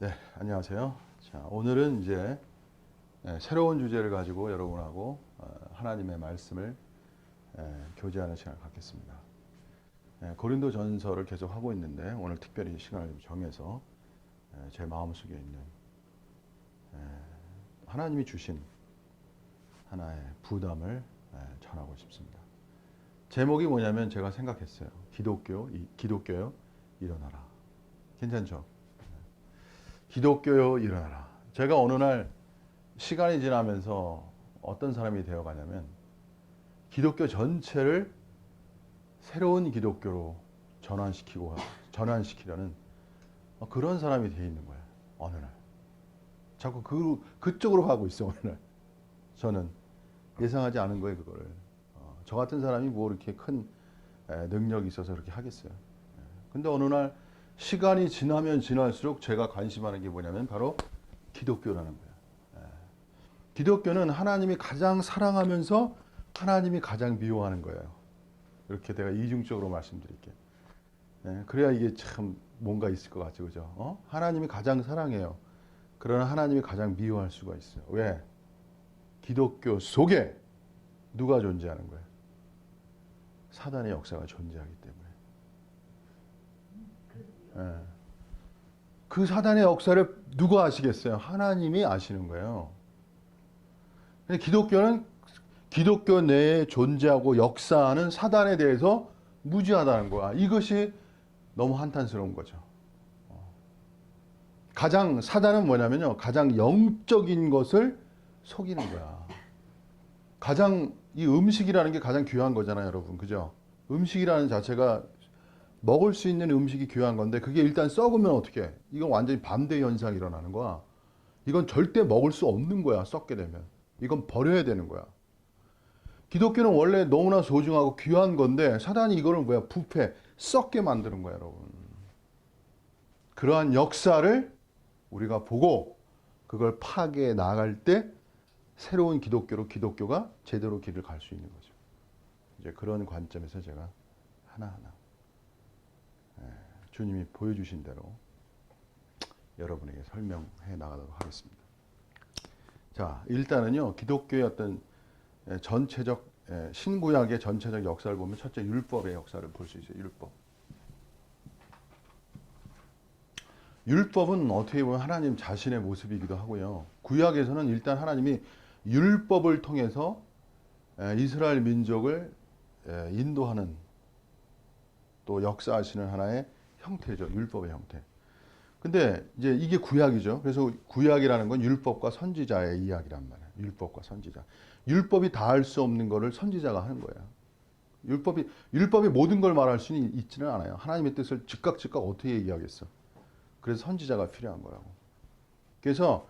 네, 안녕하세요. 자, 오늘은 이제 새로운 주제를 가지고 여러분하고 하나님의 말씀을 교제하는 시간을 갖겠습니다. 고린도 전서를 계속 하고 있는데 오늘 특별히 시간을 정해서 제 마음속에 있는 하나님이 주신 하나의 부담을 전하고 싶습니다. 제목이 뭐냐면 제가 생각했어요. 기독교요, 일어나라. 괜찮죠? 기독교요, 일어나라. 제가 어느 날 시간이 지나면서 어떤 사람이 되어가냐면 기독교 전체를 새로운 기독교로 전환시키려는 그런 사람이 되어 있는 거예요. 어느 날. 자꾸 그쪽으로 가고 있어, 어느 날. 저는 예상하지 않은 거예요, 그거를. 저 같은 사람이 뭐 이렇게 큰 능력이 있어서 그렇게 하겠어요. 근데 어느 날 시간이 지나면 지날수록 제가 관심하는 게 뭐냐면 바로 기독교라는 거예요. 기독교는 하나님이 가장 사랑하면서 하나님이 가장 미워하는 거예요. 이렇게 내가 이중적으로 말씀드릴게요. 그래야 이게 참 뭔가 있을 것 같죠, 그죠? 하나님이 가장 사랑해요. 그러나 하나님이 가장 미워할 수가 있어요. 왜? 기독교 속에 누가 존재하는 거예요? 사단의 역사가 존재하기 때문에. 그 사단의 역사를 누가 아시겠어요? 하나님이 아시는 거예요. 근데 기독교는 기독교 내에 존재하고 역사하는 사단에 대해서 무지하다는 거야. 이것이 너무 한탄스러운 거죠. 사단은 뭐냐면요. 가장 영적인 것을 속이는 거야. 이 음식이라는 게 가장 귀한 거잖아요, 여러분. 그죠? 음식이라는 자체가 먹을 수 있는 음식이 귀한 건데 그게 일단 썩으면 어떻게 해? 이건 완전히 반대 현상이 일어나는 거야. 이건 절대 먹을 수 없는 거야. 썩게 되면. 이건 버려야 되는 거야. 기독교는 원래 너무나 소중하고 귀한 건데 사단이 이거를 부패, 썩게 만드는 거야, 여러분. 그러한 역사를 우리가 보고 그걸 파괴해 나갈 때 새로운 기독교가 제대로 길을 갈 수 있는 거죠. 이제 그런 관점에서 제가 하나하나 주님이 보여주신 대로 여러분에게 설명해 나가도록 하겠습니다. 자, 일단은요, 기독교의 어떤 전체적, 신구약의 전체적 역사를 보면 첫째 율법의 역사를 볼 수 있어요. 율법은 어떻게 보면 하나님 자신의 모습이기도 하고요. 구약에서는 일단 하나님이 율법을 통해서 이스라엘 민족을 인도하는 또 역사하시는 하나의 형태죠. 율법의 형태. 근데 이제 이게 구약이죠. 그래서 구약이라는 건 율법과 선지자의 이야기란 말이에요. 율법과 선지자. 율법이 다 할 수 없는 거를 선지자가 하는 거예요. 율법이 모든 걸 말할 수는 있지는 않아요. 하나님의 뜻을 즉각 어떻게 얘기하겠어. 그래서 선지자가 필요한 거라고. 그래서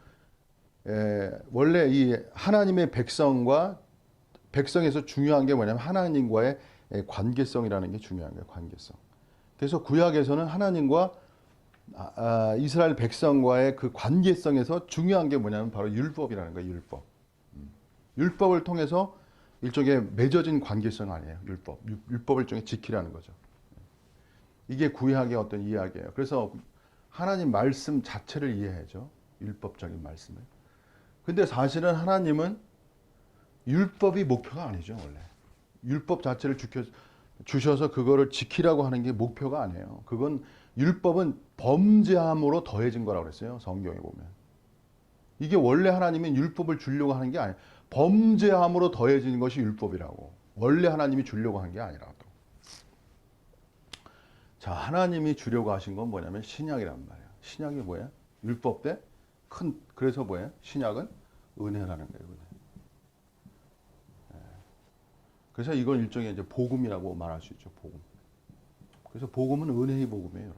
원래 이 하나님의 백성에서 중요한 게 뭐냐면 하나님과의 관계성이라는 게 중요한 거예요. 관계성. 그래서 구약에서는 하나님과 이스라엘 백성과의 그 관계성에서 중요한 게 뭐냐면 바로 율법이라는 거예요. 율법을 통해서 일종의 맺어진 관계성 아니에요. 율법을 일종의 지키라는 거죠. 이게 구약의 어떤 이야기예요. 그래서 하나님 말씀 자체를 이해하죠. 율법적인 말씀을. 근데 사실은 하나님은 율법이 목표가 아니죠, 원래. 율법 자체를 주셔서 그거를 지키라고 하는 게 목표가 아니에요. 율법은 범죄함으로 더해진 거라고 그랬어요. 성경에 보면. 이게 원래 하나님은 율법을 주려고 하는 게 아니에요. 범죄함으로 더해진 것이 율법이라고. 원래 하나님이 주려고 한 게 아니라고. 자, 하나님이 주려고 하신 건 뭐냐면 신약이란 말이에요. 신약이 뭐예요? 율법 때 그래서 뭐예요? 신약은 은혜라는 거예요. 은혜. 그래서 이건 일종의 이제 복음이라고 말할 수 있죠. 복음. 그래서 복음은 은혜의 복음이에요.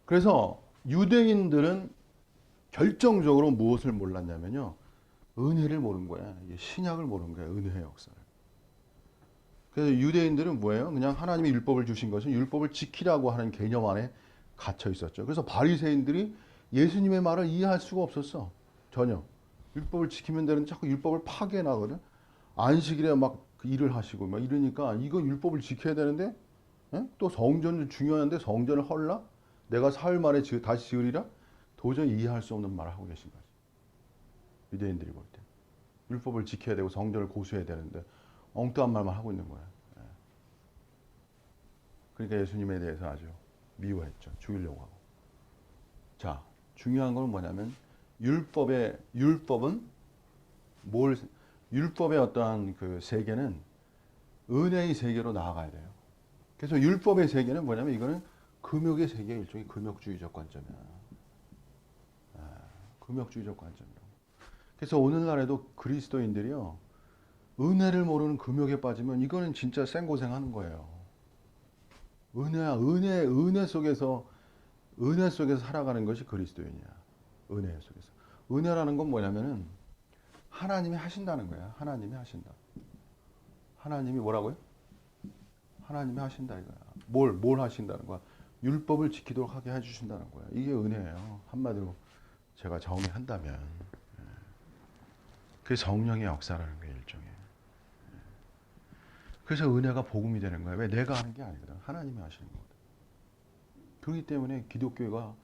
그래서 유대인들은 결정적으로 무엇을 몰랐냐면요. 은혜를 모르는 거야. 신약을 모르는 거야. 은혜의 역사를. 그래서 유대인들은 뭐예요? 그냥 하나님이 율법을 주신 것은 율법을 지키라고 하는 개념 안에 갇혀 있었죠. 그래서 바리새인들이 예수님의 말을 이해할 수가 없었어. 전혀. 율법을 지키면 되는데 자꾸 율법을 파괴해 나거든. 안식일에 막 일을 하시고 막 이러니까 이거 율법을 지켜야 되는데 또 성전이 중요한데 성전을 헐라? 내가 사흘 만에 다시 지으리라? 도저히 이해할 수 없는 말을 하고 계신 거죠. 유대인들이 볼 때. 율법을 지켜야 되고 성전을 고수해야 되는데 엉뚱한 말만 하고 있는 거예요. 그러니까 예수님에 대해서 아주 미워했죠. 죽이려고 하고. 자, 중요한 건 뭐냐면 율법의 어떠한 그 세계는 은혜의 세계로 나아가야 돼요. 그래서 율법의 세계는 뭐냐면 이거는 금욕의 세계의 일종의 금욕주의적 관점이야. 금욕주의적 관점이라고. 그래서 오늘날에도 그리스도인들이요, 은혜를 모르는 금욕에 빠지면 이거는 진짜 생고생하는 거예요. 은혜 속에서 살아가는 것이 그리스도인이야. 은혜 속에서. 은혜라는 건 뭐냐면은 하나님이 하신다는 거야. 하나님이 하신다. 하나님이 뭐라고요? 하나님이 하신다 이거야. 뭘 하신다는 거야? 율법을 지키도록 하게 해주신다는 거야. 이게 은혜예요. 한마디로 제가 정의한다면. 그게 성령의 역사라는 거예요, 일종의. 그래서 은혜가 복음이 되는 거예요. 왜? 내가 하는 게 아니거든. 하나님이 하시는 거거든. 그렇기 때문에 기독교가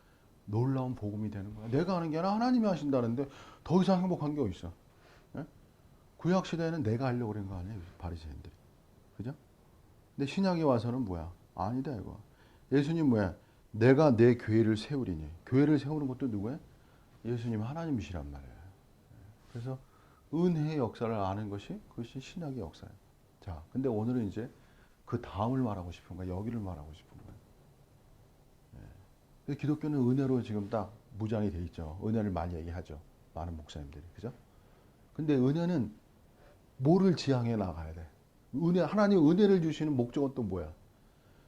놀라운 복음이 되는 거야. 내가 하는 게 아니라 하나님이 하신다는데 더 이상 행복한 게 어디 있어? 예? 구약 시대에는 내가 하려고 그런 거 아니에요, 바리새인들이. 그죠? 근데 신약에 와서는 뭐야? 아니다 이거. 예수님 뭐야? 내가 내 교회를 세우리니. 교회를 세우는 것도 누구야? 예수님 하나님이시란 말이에요. 그래서 은혜의 역사를 아는 것이 그것이 신약의 역사예요. 자, 근데 오늘은 이제 그 다음을 말하고 싶은 거야. 여기를 말하고 싶은 거야. 예. 기독교는 은혜로 지금 딱 무장이 돼 있죠. 은혜를 많이 얘기하죠. 많은 목사님들이. 그죠? 근데 은혜는 뭐를 지향해 나가야 돼? 하나님 은혜를 주시는 목적은 또 뭐야?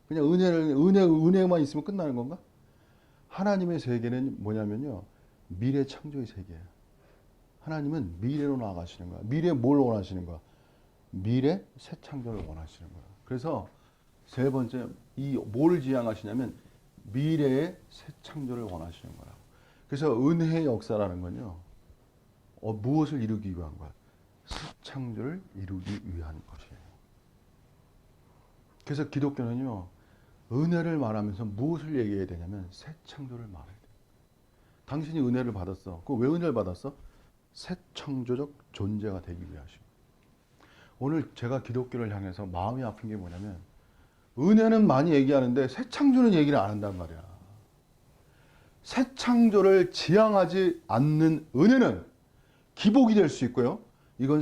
그냥 은혜만 있으면 끝나는 건가? 하나님의 세계는 뭐냐면요. 미래 창조의 세계예요. 하나님은 미래로 나아가시는 거야. 미래에 뭘 원하시는 거야? 미래 새 창조를 원하시는 거야. 그래서 세 번째, 뭘 지향하시냐면 미래의 새 창조를 원하시는 거야. 그래서 은혜의 역사라는 건요. 무엇을 이루기 위한 거야? 새 창조를 이루기 위한 것이에요. 그래서 기독교는요. 은혜를 말하면서 무엇을 얘기해야 되냐면 새 창조를 말해야 돼. 당신이 은혜를 받았어. 왜 은혜를 받았어? 새 창조적 존재가 되기 위하시고. 오늘 제가 기독교를 향해서 마음이 아픈 게 뭐냐면 은혜는 많이 얘기하는데 새 창조는 얘기를 안 한단 말이야. 새 창조를 지향하지 않는 은혜는 기복이 될 수 있고요. 이건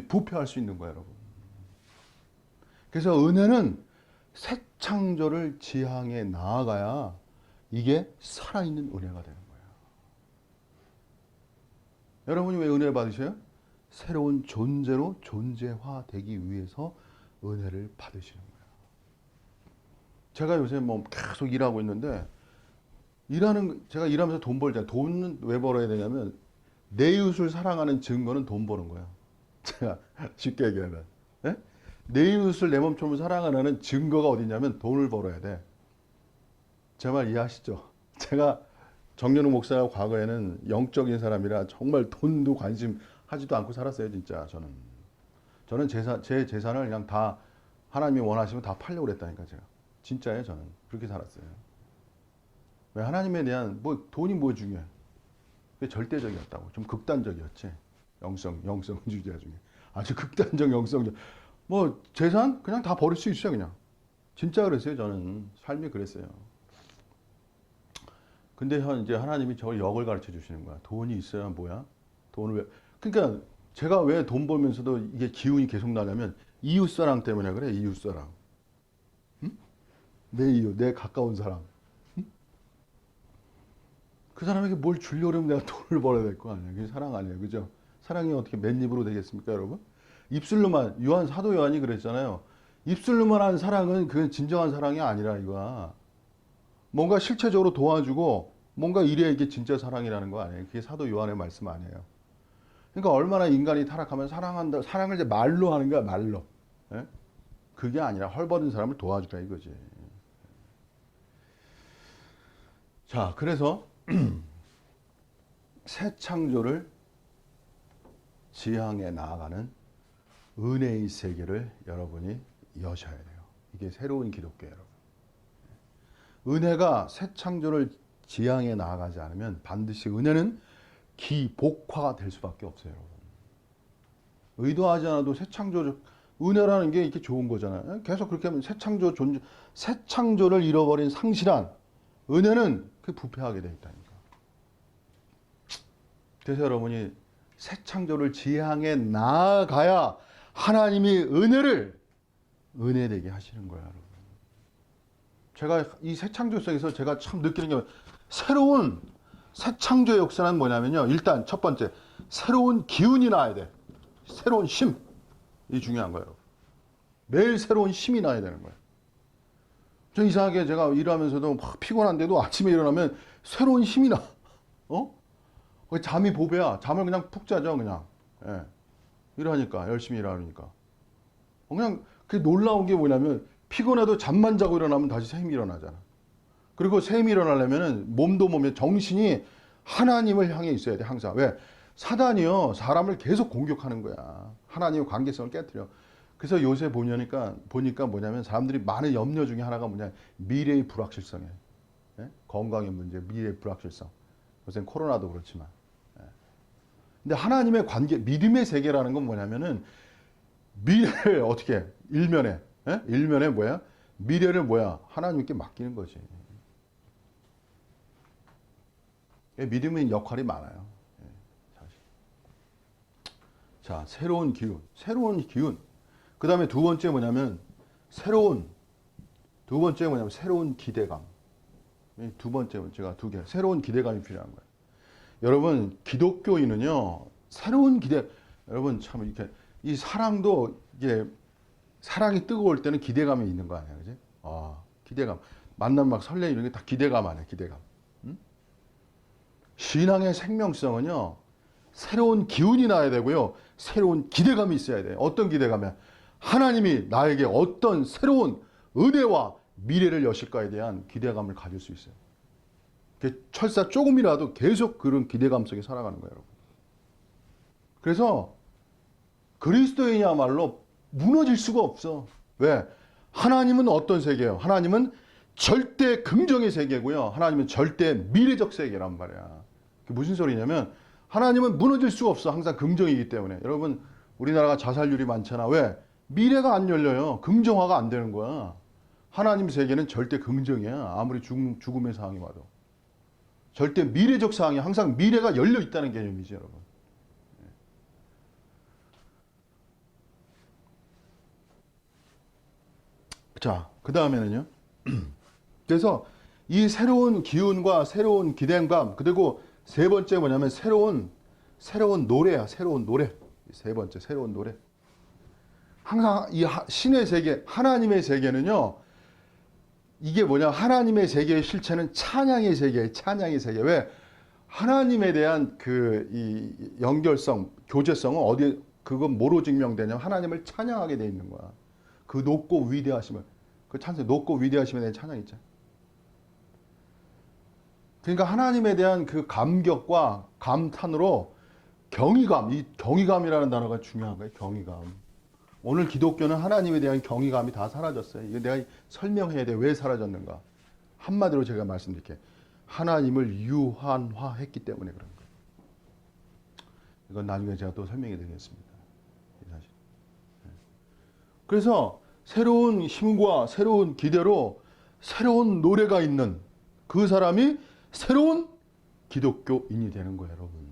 부패할 수 있는 거예요, 여러분. 그래서 은혜는 새 창조를 지향해 나아가야 이게 살아있는 은혜가 되는 거예요. 여러분이 왜 은혜를 받으셔요? 새로운 존재로 존재화되기 위해서 은혜를 받으시는 거예요. 제가 요새 뭐 계속 일하고 있는데 제가 일하면서 돈 벌잖아요. 돈은 왜 벌어야 되냐면 내 이웃을 사랑하는 증거는 돈 버는 거예요. 제가 쉽게 얘기하면. 네? 내 이웃을 내 몸처럼 사랑하는 증거가 어디냐면 돈을 벌어야 돼. 제 말 이해하시죠? 제가 정연욱 목사가 과거에는 영적인 사람이라 정말 돈도 관심 하지도 않고 살았어요, 진짜 저는. 저는 제 재산을 그냥 다 하나님이 원하시면 다 팔려고 그랬다니까 제가. 진짜예요, 저는. 그렇게 살았어요. 왜 하나님에 대한 돈이 뭐 중요해? 그게 절대적이었다고. 좀 극단적이었지. 영성주의자 중에. 아주 극단적 영성주의. 재산 그냥 다 버릴 수 있어요, 그냥. 진짜 그랬어요, 저는. 삶이 그랬어요. 근데 이제 하나님이 저를 역을 가르쳐 주시는 거야. 돈이 있어야 뭐야? 그러니까 제가 왜 돈 벌면서도 이게 기운이 계속 나냐면 이웃사랑 때문에 그래, 이웃사랑. 응? 내 이웃, 내 가까운 사람. 응? 그 사람에게 뭘 주려면 내가 돈을 벌어야 될 거 아니야. 그게 사랑 아니에요. 그죠? 사랑이 어떻게 맨입으로 되겠습니까, 여러분? 입술로만, 사도 요한이 그랬잖아요. 입술로만 한 사랑은 그건 진정한 사랑이 아니라 이거야. 뭔가 실체적으로 도와주고 뭔가 이래야 이게 진짜 사랑이라는 거 아니에요. 그게 사도 요한의 말씀 아니에요. 그러니까 얼마나 인간이 타락하면 사랑을 이제 말로 하는 거야, 말로. 예? 그게 아니라 헐벗은 사람을 도와주라 이거지. 자, 그래서 새 창조를 지향해 나아가는 은혜의 세계를 여러분이 여셔야 돼요. 이게 새로운 기독교예요, 여러분. 은혜가 새 창조를 지향해 나아가지 않으면 반드시 은혜는 기복화가 될 수밖에 없어요. 여러분. 의도하지 않아도 새 창조적 은혜라는 게 이렇게 좋은 거잖아요. 계속 그렇게 하면 새 창조를 잃어버린 상실한 은혜는 그 부패하게 돼 있다니까. 그래서 여러분이 새 창조를 지향해 나아가야 하나님이 은혜되게 하시는 거야, 여러분. 제가 이 새 창조 속에서 제가 참 느끼는 게 새로운 새 창조의 역사는 뭐냐면요. 일단 첫 번째, 새로운 기운이 나야 돼. 새로운 힘. 이 중요한 거예요. 매일 새로운 힘이 나야 되는 거예요. 저 이상하게 제가 일하면서도 막 피곤한데도 아침에 일어나면 새로운 힘이 나. 잠이 보배야. 잠을 그냥 푹 자죠, 그냥. 예. 일하니까, 열심히 일하니까. 그냥 그게 놀라운 게 뭐냐면 피곤해도 잠만 자고 일어나면 다시 새 힘이 일어나잖아. 그리고 새 힘이 일어나려면은 몸에 정신이 하나님을 향해 있어야 돼, 항상. 왜? 사단이요, 사람을 계속 공격하는 거야. 하나님의 관계성을 깨뜨려. 그래서 요새 보니까 뭐냐면 사람들이 많은 염려 중에 하나가 뭐냐, 미래의 불확실성이에요. 예? 건강의 문제, 미래의 불확실성. 요새 코로나도 그렇지만. 예. 근데 하나님의 관계, 믿음의 세계라는 건 뭐냐면은 미래를 어떻게 일면에, 예? 일면에 뭐야? 미래를 뭐야? 하나님께 맡기는 거지. 믿음의 역할이 많아요. 예, 사실. 자, 새로운 기운. 그 다음에 두 번째 뭐냐면 새로운 기대감. 두 번째 제가 두 개, 새로운 기대감이 필요한 거예요. 여러분, 기독교인은요, 여러분 참 이렇게 이 사랑도 이게 사랑이 뜨거울 때는 기대감이 있는 거 아니야, 그지? 기대감. 만나면 막 설레 이런 게 다 기대감 아니야, 기대감. 응? 신앙의 생명성은요, 새로운 기운이 나야 되고요, 새로운 기대감이 있어야 돼요. 어떤 기대감이야? 하나님이 나에게 어떤 새로운 은혜와 미래를 여실까에 대한 기대감을 가질 수 있어요. 철사 조금이라도 계속 그런 기대감 속에 살아가는 거예요, 여러분. 그래서 그리스도인이야말로 무너질 수가 없어. 왜? 하나님은 어떤 세계예요? 하나님은 절대 긍정의 세계고요. 하나님은 절대 미래적 세계란 말이야. 그게 무슨 소리냐면 하나님은 무너질 수가 없어. 항상 긍정이기 때문에. 여러분, 우리나라가 자살률이 많잖아. 왜? 미래가 안 열려요. 긍정화가 안 되는 거야. 하나님 세계는 절대 긍정이야. 아무리 죽음의 상황이 와도. 절대 미래적 상황이 항상 미래가 열려 있다는 개념이지, 여러분. 자, 그 다음에는요. 그래서 이 새로운 기운과 새로운 기대감, 그리고 세 번째 뭐냐면 새로운 노래야, 새로운 노래. 세 번째, 새로운 노래. 항상 이 신의 세계, 하나님의 세계는요, 이게 뭐냐, 하나님의 세계의 실체는 찬양의 세계예요, 찬양의 세계. 왜? 하나님에 대한 이 연결성, 교제성은 그건 뭐로 증명되냐면 하나님을 찬양하게 돼 있는 거야. 그 높고 위대하심을, 높고 위대하심에 대한 찬양 있죠. 그러니까 하나님에 대한 그 감격과 감탄으로 경외감, 이 경외감이라는 단어가 중요한 거예요. 경외감. 오늘 기독교는 하나님에 대한 경외감이 다 사라졌어요. 이거 내가 설명해야 돼. 왜 사라졌는가? 한마디로 제가 말씀드릴게요. 하나님을 유한화했기 때문에 그런 거예요. 이건 나중에 제가 또 설명해 드리겠습니다. 사실. 그래서 새로운 힘과 새로운 기대로 새로운 노래가 있는 그 사람이 새로운 기독교인이 되는 거예요, 여러분.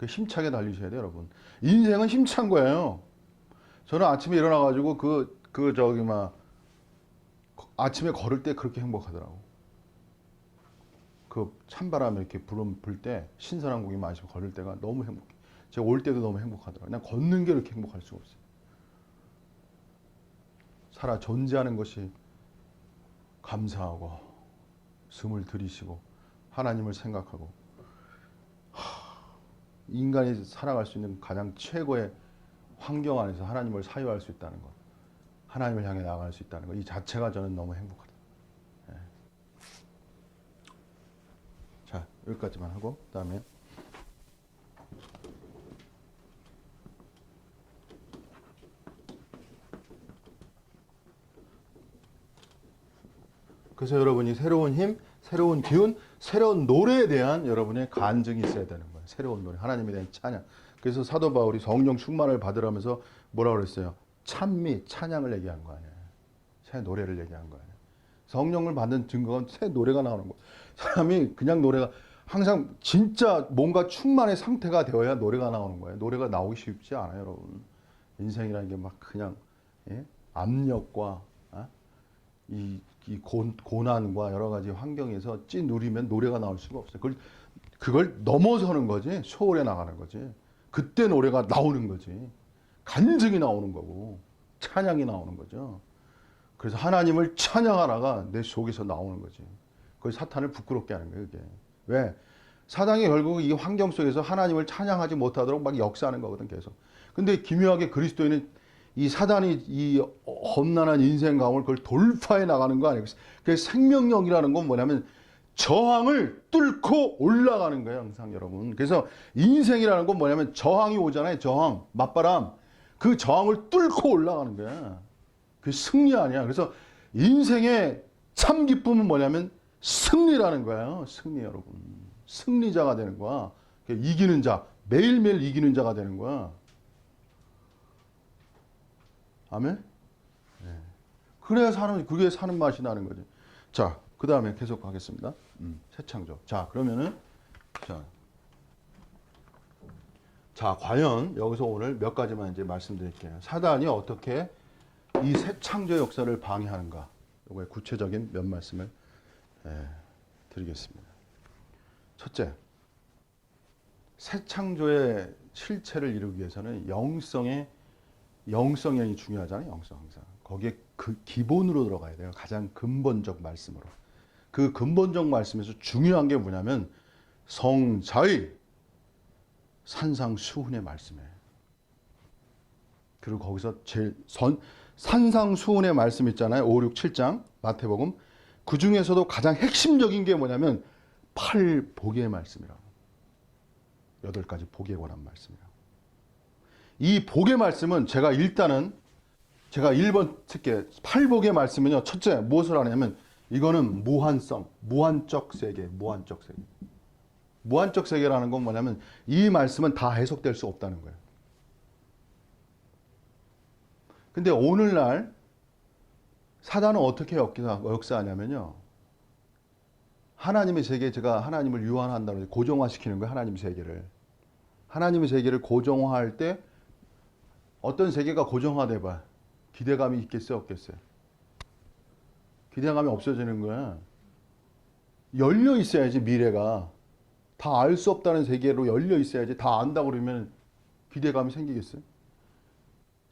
힘차게 달리셔야 돼요, 여러분. 인생은 힘찬 거예요. 저는 아침에 일어나가지고 아침에 걸을 때 그렇게 행복하더라고. 그 찬바람에 이렇게 불 때 신선한 공기 마시고 걸을 때가 너무 행복해. 제가 올 때도 너무 행복하더라고요. 그냥 걷는 게 이렇게 행복할 수가 없어요. 살아 존재하는 것이 감사하고 숨을 들이쉬고 하나님을 생각하고 인간이 살아갈 수 있는 가장 최고의 환경 안에서 하나님을 사유할 수 있다는 것, 하나님을 향해 나아갈 수 있다는 것, 이 자체가 저는 너무 행복하다. 예. 자, 여기까지만 하고 그다음에 그래서 여러분이 새로운 힘, 새로운 기운, 새로운 노래에 대한 여러분의 간증이 있어야 되는 거예요. 새로운 노래, 하나님에 대한 찬양. 그래서 사도 바울이 성령 충만을 받으라면서 뭐라 그랬어요? 찬미, 찬양을 얘기한 거 아니에요. 새 노래를 얘기한 거 아니에요. 성령을 받는 증거가 새 노래가 나오는 거예요. 사람이 그냥 노래가 항상 진짜 뭔가 충만의 상태가 되어야 노래가 나오는 거예요. 노래가 나오기 쉽지 않아요, 여러분. 인생이라는 게 막 그냥 압력과 이 고난과 여러 가지 환경에서 찌 누리면 노래가 나올 수가 없어요. 그걸 넘어서는 거지, 소홀해 나가는 거지. 그때 노래가 나오는 거지. 간증이 나오는 거고, 찬양이 나오는 거죠. 그래서 하나님을 찬양하라가 내 속에서 나오는 거지. 그걸 사탄을 부끄럽게 하는 거예요, 그게. 왜? 사단이 결국 이 환경 속에서 하나님을 찬양하지 못하도록 막 역사하는 거거든, 계속. 근데 기묘하게 그리스도인은 이 사단이 이 험난한 인생 가운을 그걸 돌파해 나가는 거 아니에요. 그 생명력이라는 건 뭐냐면 저항을 뚫고 올라가는 거예요, 항상 여러분. 그래서 인생이라는 건 뭐냐면 저항이 오잖아요, 저항, 맞바람. 그 저항을 뚫고 올라가는 거야. 그게 승리 아니야. 그래서 인생의 참 기쁨은 뭐냐면 승리라는 거예요. 승리, 여러분. 승리자가 되는 거야. 이기는 자, 매일매일 이기는 자가 되는 거야. 아멘? 네. 그래야 그게 사는 맛이 나는 거지. 자, 그 다음에 계속 하겠습니다. 새 창조. 자, 그러면은, 자, 과연 여기서 오늘 몇 가지만 이제 말씀드릴게요. 사단이 어떻게 이 새 창조 역사를 방해하는가. 요거의 구체적인 몇 말씀을 드리겠습니다. 첫째, 새 창조의 실체를 이루기 위해서는 영성이 중요하잖아요. 영성 항상. 거기에 그 기본으로 들어가야 돼요. 가장 근본적 말씀으로. 그 근본적 말씀에서 중요한 게 뭐냐면 성자의 산상수훈의 말씀이에요. 그리고 거기서 제일 산상수훈의 말씀 있잖아요. 5, 6, 7장 마태복음. 그 중에서도 가장 핵심적인 게 뭐냐면 8복의 말씀이라고. 8가지 복에 관한 말씀이라고. 이 복의 말씀은 제가 1번 특히 8복의 말씀은요. 첫째 무엇을 하냐면 이거는 무한성, 무한적 세계, 무한적 세계. 무한적 세계라는 건 뭐냐면 이 말씀은 다 해석될 수 없다는 거예요. 근데 오늘날 사단은 어떻게 역사하냐면요. 하나님의 세계, 제가 하나님을 유한한다는 거예요. 고정화시키는 거예요. 하나님의 세계를. 하나님의 세계를 고정화할 때 어떤 세계가 고정화돼 봐. 기대감이 있겠어요, 없겠어요? 기대감이 없어지는 거야. 열려 있어야지, 미래가. 다 알 수 없다는 세계로 열려 있어야지. 다 안다고 그러면 기대감이 생기겠어요?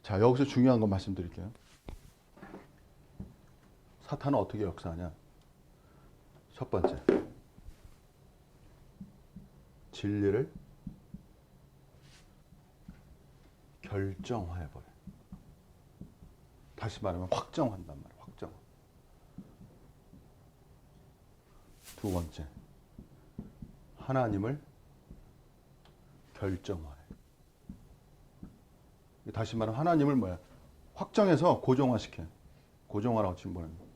자, 여기서 중요한 거 말씀드릴게요. 사탄은 어떻게 역사하냐? 첫 번째, 진리를 결정화해버려. 다시 말하면 확정한단 말이야. 확정. 두 번째, 하나님을 결정화해. 다시 말하면 하나님을 뭐야? 확정해서 고정화시켜. 고정화라고 지금 보는 거야.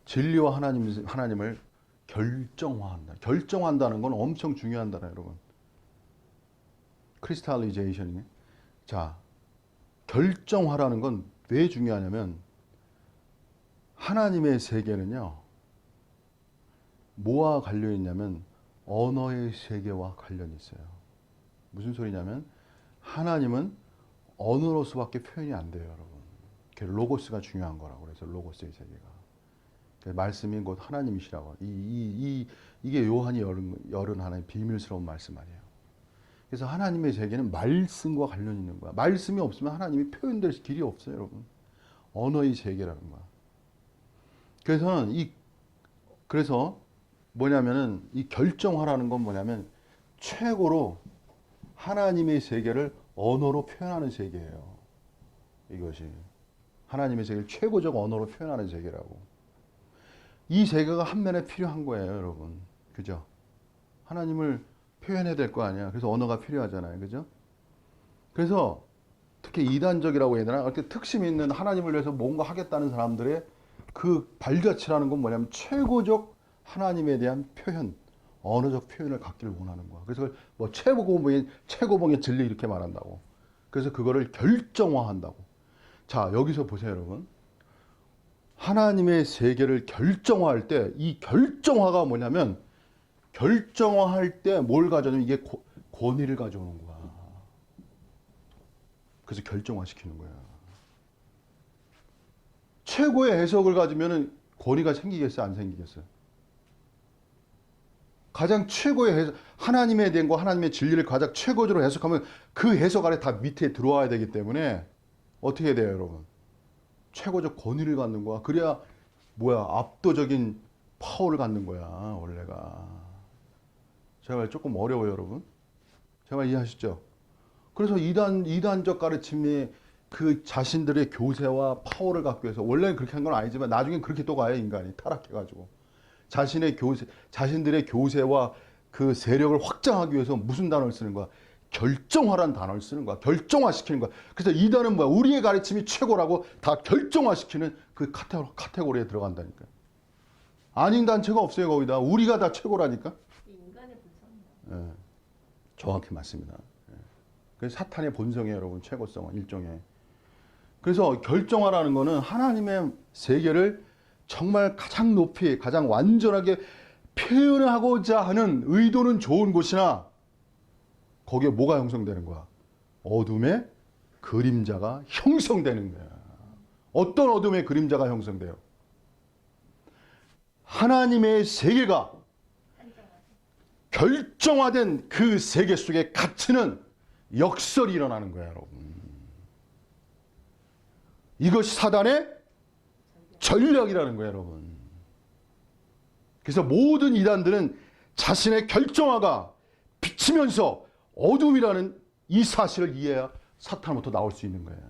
진리와 하나님을 결정화한다. 결정한다는 건 엄청 중요한다, 여러분. 크리스탈리제이션이. 자, 결정화라는 건 왜 중요하냐면 하나님의 세계는요. 뭐와 관련이 있냐면 언어의 세계와 관련이 있어요. 무슨 소리냐면 하나님은 언어로서밖에 표현이 안 돼요, 여러분. 로고스가 중요한 거라고 그래서 로고스의 세계가. 말씀이 곧 하나님이시라고. 이게 요한이 열은 하나의 비밀스러운 말씀 아니에요. 그래서 하나님의 세계는 말씀과 관련이 있는 거야. 말씀이 없으면 하나님이 표현될 길이 없어요, 여러분. 언어의 세계라는 거야. 그래서 뭐냐면은 이 결정화라는 건 뭐냐면 최고로 하나님의 세계를 언어로 표현하는 세계예요. 이것이 하나님의 세계를 최고적 언어로 표현하는 세계라고. 이 세계가 한면에 필요한 거예요, 여러분. 그죠? 하나님을 표현해야 될 거 아니야. 그래서 언어가 필요하잖아요. 그죠? 그래서 특히 이단적이라고 해야 되나? 이렇게 특심 있는 하나님을 위해서 뭔가 하겠다는 사람들의 그 발자취라는 건 뭐냐면 최고적 하나님에 대한 표현, 언어적 표현을 갖기를 원하는 거야. 그래서 그걸 뭐 최고봉의 진리 이렇게 말한다고. 그래서 그거를 결정화한다고. 자, 여기서 보세요, 여러분. 하나님의 세계를 결정화할 때 이 결정화가 뭐냐면 결정화할 때 뭘 가져오냐면 이게 권위를 가져오는 거야. 그래서 결정화시키는 거야. 최고의 해석을 가지면 권위가 생기겠어요? 안 생기겠어요? 가장 최고의 해석, 하나님에 대한 거, 하나님의 진리를 가장 최고적으로 해석하면 그 해석 아래 다 밑에 들어와야 되기 때문에 어떻게 돼요, 여러분? 최고적 권위를 갖는 거야. 그래야 뭐야? 압도적인 파워를 갖는 거야, 원래가. 제가 조금 어려워요, 여러분. 제가 이해하시죠? 그래서 이단적 가르침이 그 자신들의 교세와 파워를 갖기 위해서 원래는 그렇게 한 건 아니지만 나중엔 그렇게 또 가요, 인간이 타락해가지고. 자신들의 교세와 그 세력을 확장하기 위해서 무슨 단어를 쓰는 거야? 결정화라는 단어를 쓰는 거야. 결정화시키는 거야. 그래서 이단은 뭐야? 우리의 가르침이 최고라고 다 결정화시키는 그 카테고리에 들어간다니까. 아닌 단체가 없어요, 거기다. 우리가 다 최고라니까. 인간의 본성이다. 예, 정확히 맞습니다. 예. 그래서 사탄의 본성이에요, 여러분. 최고성은 일종의. 그래서 결정화라는 거는 하나님의 세계를 정말 가장 높이, 가장 완전하게 표현하고자 하는 의도는 좋은 곳이나 거기에 뭐가 형성되는 거야? 어둠의 그림자가 형성되는 거야. 어떤 어둠의 그림자가 형성돼요? 하나님의 세계가 결정화된 그 세계 속에 갇히는 역설이 일어나는 거야, 여러분. 이것이 사단의 전략이라는 거예요, 여러분. 그래서 모든 이단들은 자신의 결정화가 비치면서 어둠이라는 이 사실을 이해해야 사탄부터 나올 수 있는 거예요.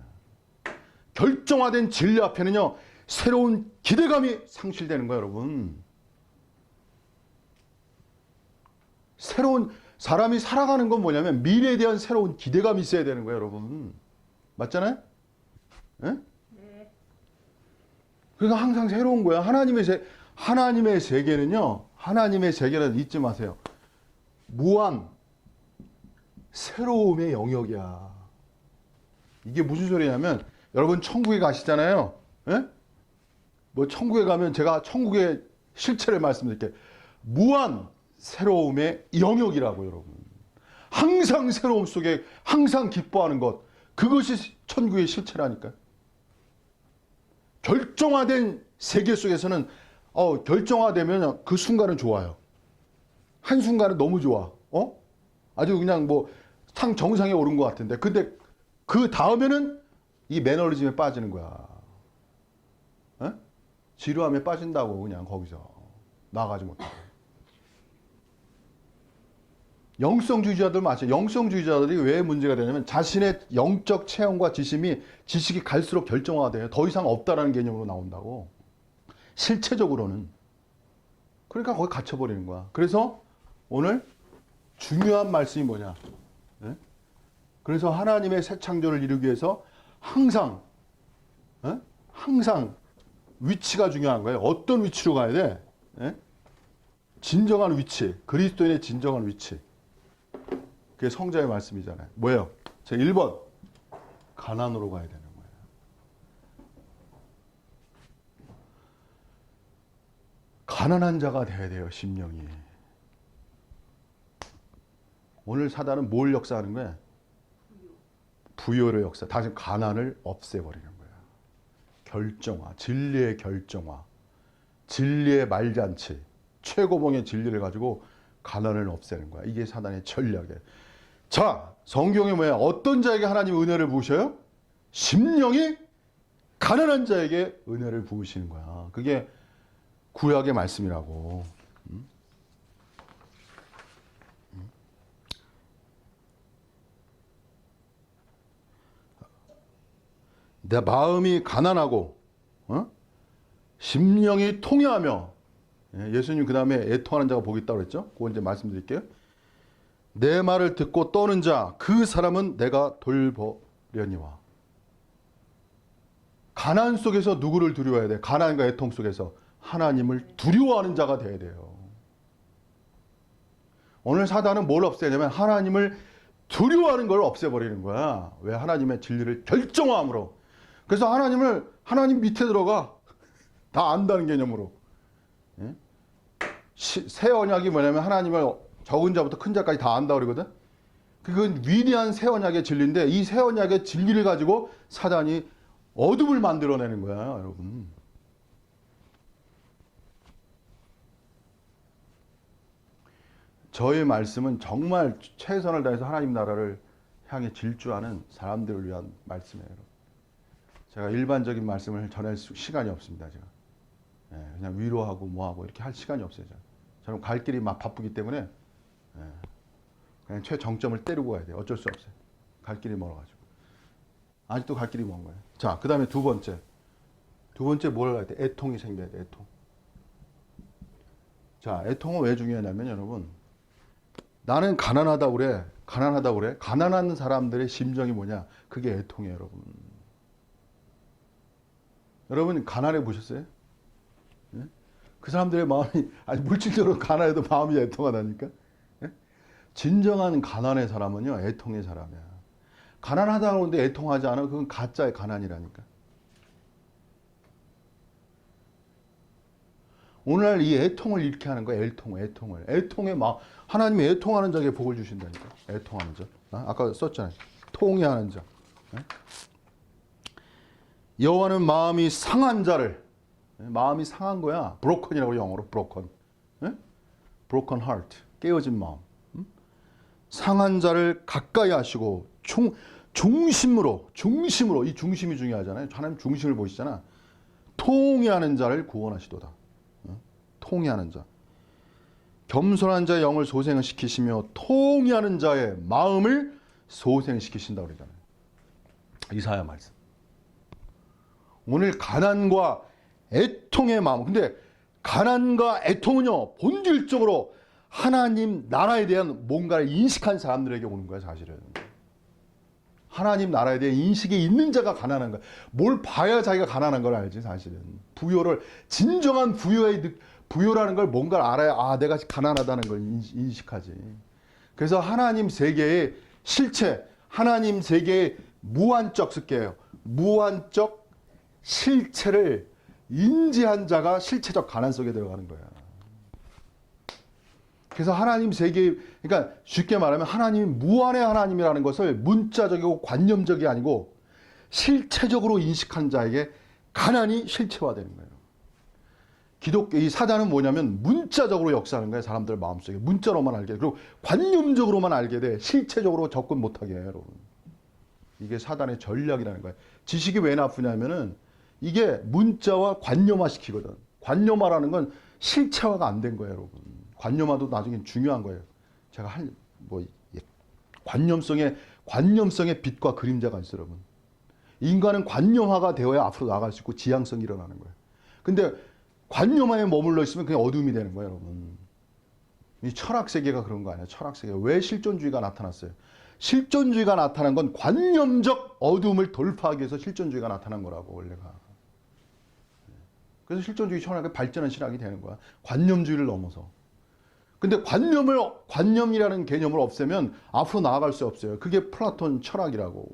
결정화된 진리 앞에는요, 새로운 기대감이 상실되는 거예요, 여러분. 사람이 살아가는 건 뭐냐면 미래에 대한 새로운 기대감이 있어야 되는 거예요, 여러분. 맞잖아요? 네? 네. 그러니까 항상 새로운 거야. 하나님의 세계는요, 하나님의 세계는 잊지 마세요. 무한, 새로움의 영역이야. 이게 무슨 소리냐면, 여러분 천국에 가시잖아요. 예? 뭐 천국에 가면 제가 천국의 실체를 말씀드릴게요. 무한 새로움의 영역이라고, 여러분. 항상 새로움 속에 항상 기뻐하는 것, 그것이 천국의 실체라니까요. 결정화된 세계 속에서는 결정화되면 그 순간은 좋아요. 한순간은 너무 좋아. 아주 그냥 뭐 상 정상에 오른 것 같은데, 근데 그 다음에는 이 매너리즘에 빠지는 거야. 지루함에 빠진다고. 그냥 거기서 나가지 못하고. 영성주의자들 마찬가지. 영성주의자들이 왜 문제가 되냐면 자신의 영적 체험과 지식이 갈수록 결정화돼요. 더 이상 없다라는 개념으로 나온다고. 실체적으로는. 그러니까 거기 갇혀버리는 거야. 그래서 오늘 중요한 말씀이 뭐냐? 네? 그래서 하나님의 새 창조를 이루기 위해서 항상 위치가 중요한 거예요. 어떤 위치로 가야 돼? 네? 진정한 위치. 그리스도인의 진정한 위치. 그게 성자의 말씀이잖아요. 뭐예요? 제 1번. 가난으로 가야 되는 거예요. 가난한 자가 돼야 돼요, 심령이. 오늘 사단은 뭘 역사하는 거야? 부요를 역사. 다시 가난을 없애버리는 거야. 결정화. 진리의 결정화. 진리의 말잔치. 최고봉의 진리를 가지고 가난을 없애는 거야. 이게 사단의 전략이에요. 자, 성경에 뭐야? 어떤 자에게 하나님 은혜를 부으셔요? 심령이 가난한 자에게 은혜를 부으시는 거야. 그게 구약의 말씀이라고. 내 마음이 가난하고 심령이 통회하며, 예수님 그 다음에 애통하는 자가 복이 있다고 그랬죠? 그거 이제 말씀드릴게요. 내 말을 듣고 떠는 자, 그 사람은 내가 돌보려니와. 가난 속에서 누구를 두려워해야 돼? 가난과 애통 속에서 하나님을 두려워하는 자가 돼야 돼요. 오늘 사단은 뭘 없애냐면 하나님을 두려워하는 걸 없애버리는 거야. 왜? 하나님의 진리를 결정함으로. 그래서 하나님 밑에 들어가. 다 안다는 개념으로. 예? 새 언약이 뭐냐면 하나님을 적은 자부터 큰 자까지 다 안다 그러거든. 그건 위대한 새 언약의 진리인데 이 새 언약의 진리를 가지고 사단이 어둠을 만들어내는 거야, 여러분. 저의 말씀은 정말 최선을 다해서 하나님 나라를 향해 질주하는 사람들을 위한 말씀이에요. 제가 일반적인 말씀을 전할 시간이 없습니다. 제가 그냥 위로하고 뭐하고 이렇게 할 시간이 없어요. 저는 갈 길이 막 바쁘기 때문에 그냥 최정점을 때리고 가야 돼요. 어쩔 수 없어요. 갈 길이 멀어가지고. 아직도 갈 길이 먼 거예요. 자, 그 다음에 두 번째 뭘 해야 돼? 애통이 생겨야 돼. 애통. 자, 애통은 왜 중요하냐면 여러분, 나는 가난하다고 그래. 가난한 사람들의 심정이 뭐냐? 그게 애통이에요, 여러분. 여러분 가난해 보셨어요? 예? 그 사람들의 마음이 물질적으로 가난해도 마음이 애통하다니까. 예? 진정한 가난의 사람은요, 애통의 사람이야. 가난하다고 하는데 애통하지 않아? 그건 가짜의 가난이라니까. 오늘날 이 애통을 잃게 하는 거야. 애통의 마음. 하나님이 애통하는 자에게 복을 주신다니까. 애통하는 자. 아까 썼잖아요. 통회하는 자. 여호와는 마음이 상한 자를, 마음이 상한 거야. 브로컨이라고 영어로 브로컨. broken heart. 깨어진 마음. 상한 자를 가까이 하시고 중심으로 이 중심이 중요하잖아요. 하나님 중심을 보시잖아. 통회하는 자를 구원하시도다. 통회하는 자. 겸손한 자의 영을 소생을 시키시며 통회하는 자의 마음을 소생시키신다고 그러잖아요. 이사야 말씀. 오늘 가난과 애통의 마음. 근데 가난과 애통은요, 본질적으로 하나님 나라에 대한 뭔가를 인식한 사람들에게 오는 거야, 사실은. 하나님 나라에 대한 인식이 있는 자가 가난한 거야. 뭘 봐야 자기가 가난한 걸 알지, 사실은. 진정한 부요라는 걸 뭔가를 알아야, 내가 가난하다는 걸 인식하지. 그래서 하나님 세계의 실체, 하나님 세계의 무한적 쓸게요. 무한적 실체를 인지한 자가 실체적 가난 속에 들어가는 거야. 그래서 하나님 세계, 그러니까 쉽게 말하면 하나님이 무한의 하나님이라는 것을 문자적이고 관념적이 아니고 실체적으로 인식한 자에게 가난이 실체화되는 거예요. 이 사단은 뭐냐면 문자적으로 역사하는 거예요. 사람들 마음속에. 문자로만 알게 돼. 그리고 관념적으로만 알게 돼. 실체적으로 접근 못하게 해요, 여러분. 이게 사단의 전략이라는 거예요. 지식이 왜 나쁘냐면은 이게 문자와 관념화 시키거든. 관념화라는 건 실체화가 안 된 거예요, 여러분. 관념화도 나중에 중요한 거예요. 제가 관념성의 빛과 그림자가 있어요, 여러분. 인간은 관념화가 되어야 앞으로 나갈 수 있고 지향성이 일어나는 거예요. 근데 관념화에 머물러 있으면 그냥 어둠이 되는 거예요, 여러분. 이 철학 세계가 그런 거 아니에요. 철학 세계. 왜 실존주의가 나타났어요? 실존주의가 나타난 건 관념적 어둠을 돌파하기 위해서 실존주의가 나타난 거라고, 원래가. 그래서 실존주의 철학이 발전한 신학이 되는 거야. 관념주의를 넘어서. 근데 관념이라는 개념을 없애면 앞으로 나아갈 수 없어요. 그게 플라톤 철학이라고.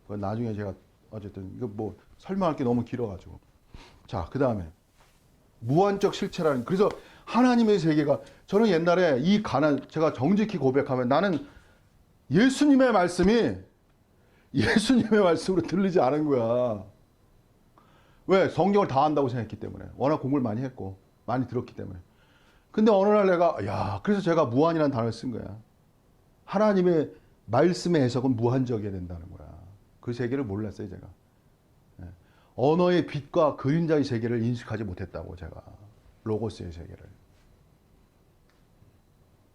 나중에 제가 어쨌든 이거 뭐 설명할 게 너무 길어가지고. 자, 그 다음에 무한적 실체라는, 그래서 하나님의 세계가, 저는 옛날에 제가 정직히 고백하면 나는 예수님의 말씀으로 들리지 않은 거야. 왜? 성경을 다 안다고 생각했기 때문에. 워낙 공부를 많이 했고 많이 들었기 때문에. 근데 어느 날 그래서 제가 무한이라는 단어를 쓴 거야. 하나님의 말씀의 해석은 무한적이어야 된다는 거야. 그 세계를 몰랐어요, 제가. 언어의 빛과 그림자의 세계를 인식하지 못했다고, 제가. 로고스의 세계를.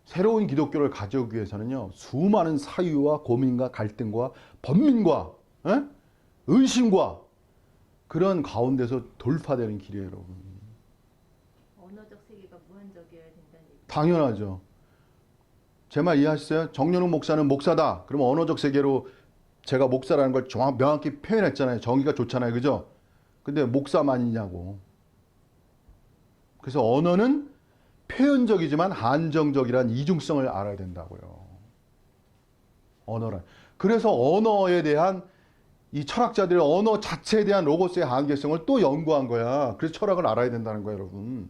새로운 기독교를 가져오기 위해서는요, 수많은 사유와 고민과 갈등과 번민과 의심과 그런 가운데서 돌파되는 길이에요, 여러분. 언어적 세계가 무한적이어야 된다는 얘기. 당연하죠. 제 말 이해하시어요? 정연욱 목사는 목사다. 그러면 언어적 세계로 제가 목사라는 걸 명확히 표현했잖아요. 정의가 좋잖아요. 그죠? 근데 목사만이냐고. 그래서 언어는 표현적이지만 한정적이란 이중성을 알아야 된다고요. 언어란. 그래서 언어에 대한 이 철학자들의 언어 자체에 대한 로고스의 한계성을 또 연구한 거야. 그래서 철학을 알아야 된다는 거예요, 여러분.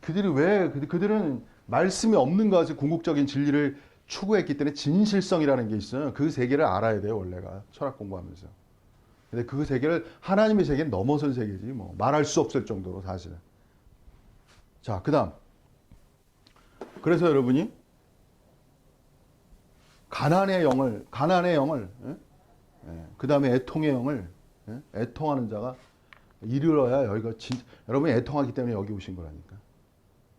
그들은 말씀이 없는 것에 궁극적인 진리를 추구했기 때문에 진실성이라는 게 있어요. 그 세계를 알아야 돼요, 원래가. 철학 공부하면서. 근데 그 세계를 하나님의 세계는 넘어선 세계지, 뭐. 말할 수 없을 정도로, 사실은. 자, 그 다음. 그래서 여러분이 가난의 영을, 그 다음에 애통의 영을, 애통하는 자가 이르러야 여기가 여러분이 애통하기 때문에 여기 오신 거라니까.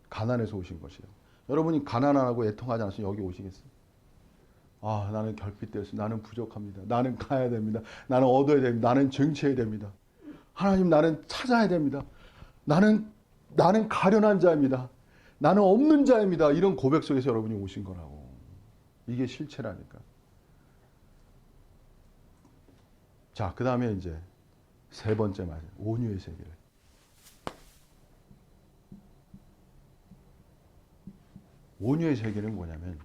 가난해서 오신 것이에요. 여러분이 가난 안 하고 애통하지 않으시면 여기 오시겠어요? 아, 나는 결핍되었습니다. 나는 부족합니다. 나는 가야 됩니다. 나는 얻어야 됩니다. 나는 증체해야 됩니다. 하나님, 나는 찾아야 됩니다. 나는 가련한 자입니다. 나는 없는 자입니다. 이런 고백 속에서 여러분이 오신 거라고. 이게 실체라니까. 자, 그 다음에 이제 세 번째 말, 온유의 세계를. 온유의 세계는 뭐냐면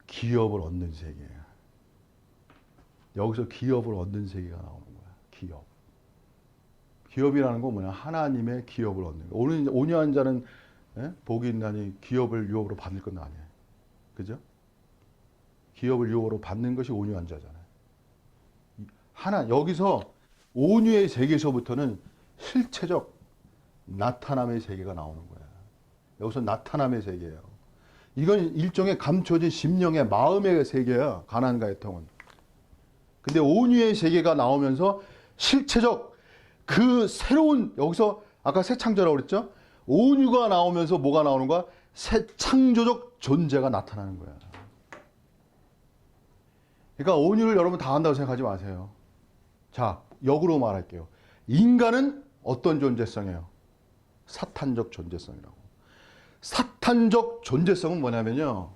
기업을 얻는 세계예요. 여기서 기업을 얻는 세계가 나오는 거야. 기업. 기업이라는 건 뭐냐? 하나님의 기업을 얻는 거. 온유한 자는 복이 있나니 기업을 유업으로 받을 건 아니에요. 그죠? 기업을 유업으로 받는 것이 온유한 자잖아요. 여기서 온유의 세계에서부터는 실체적 나타남의 세계가 나오는 거야. 여기서 나타남의 세계예요. 이건 일종의 감춰진 심령의 마음의 세계야. 가난과 애통은. 근데 온유의 세계가 나오면서 실체적 그 새로운, 여기서 아까 새 창조라고 그랬죠? 온유가 나오면서 뭐가 나오는 거야? 새 창조적 존재가 나타나는 거야. 그러니까 온유를 여러분 다 한다고 생각하지 마세요. 자, 역으로 말할게요. 인간은 어떤 존재성이에요? 사탄적 존재성이라고. 사탄적 존재성은 뭐냐면요.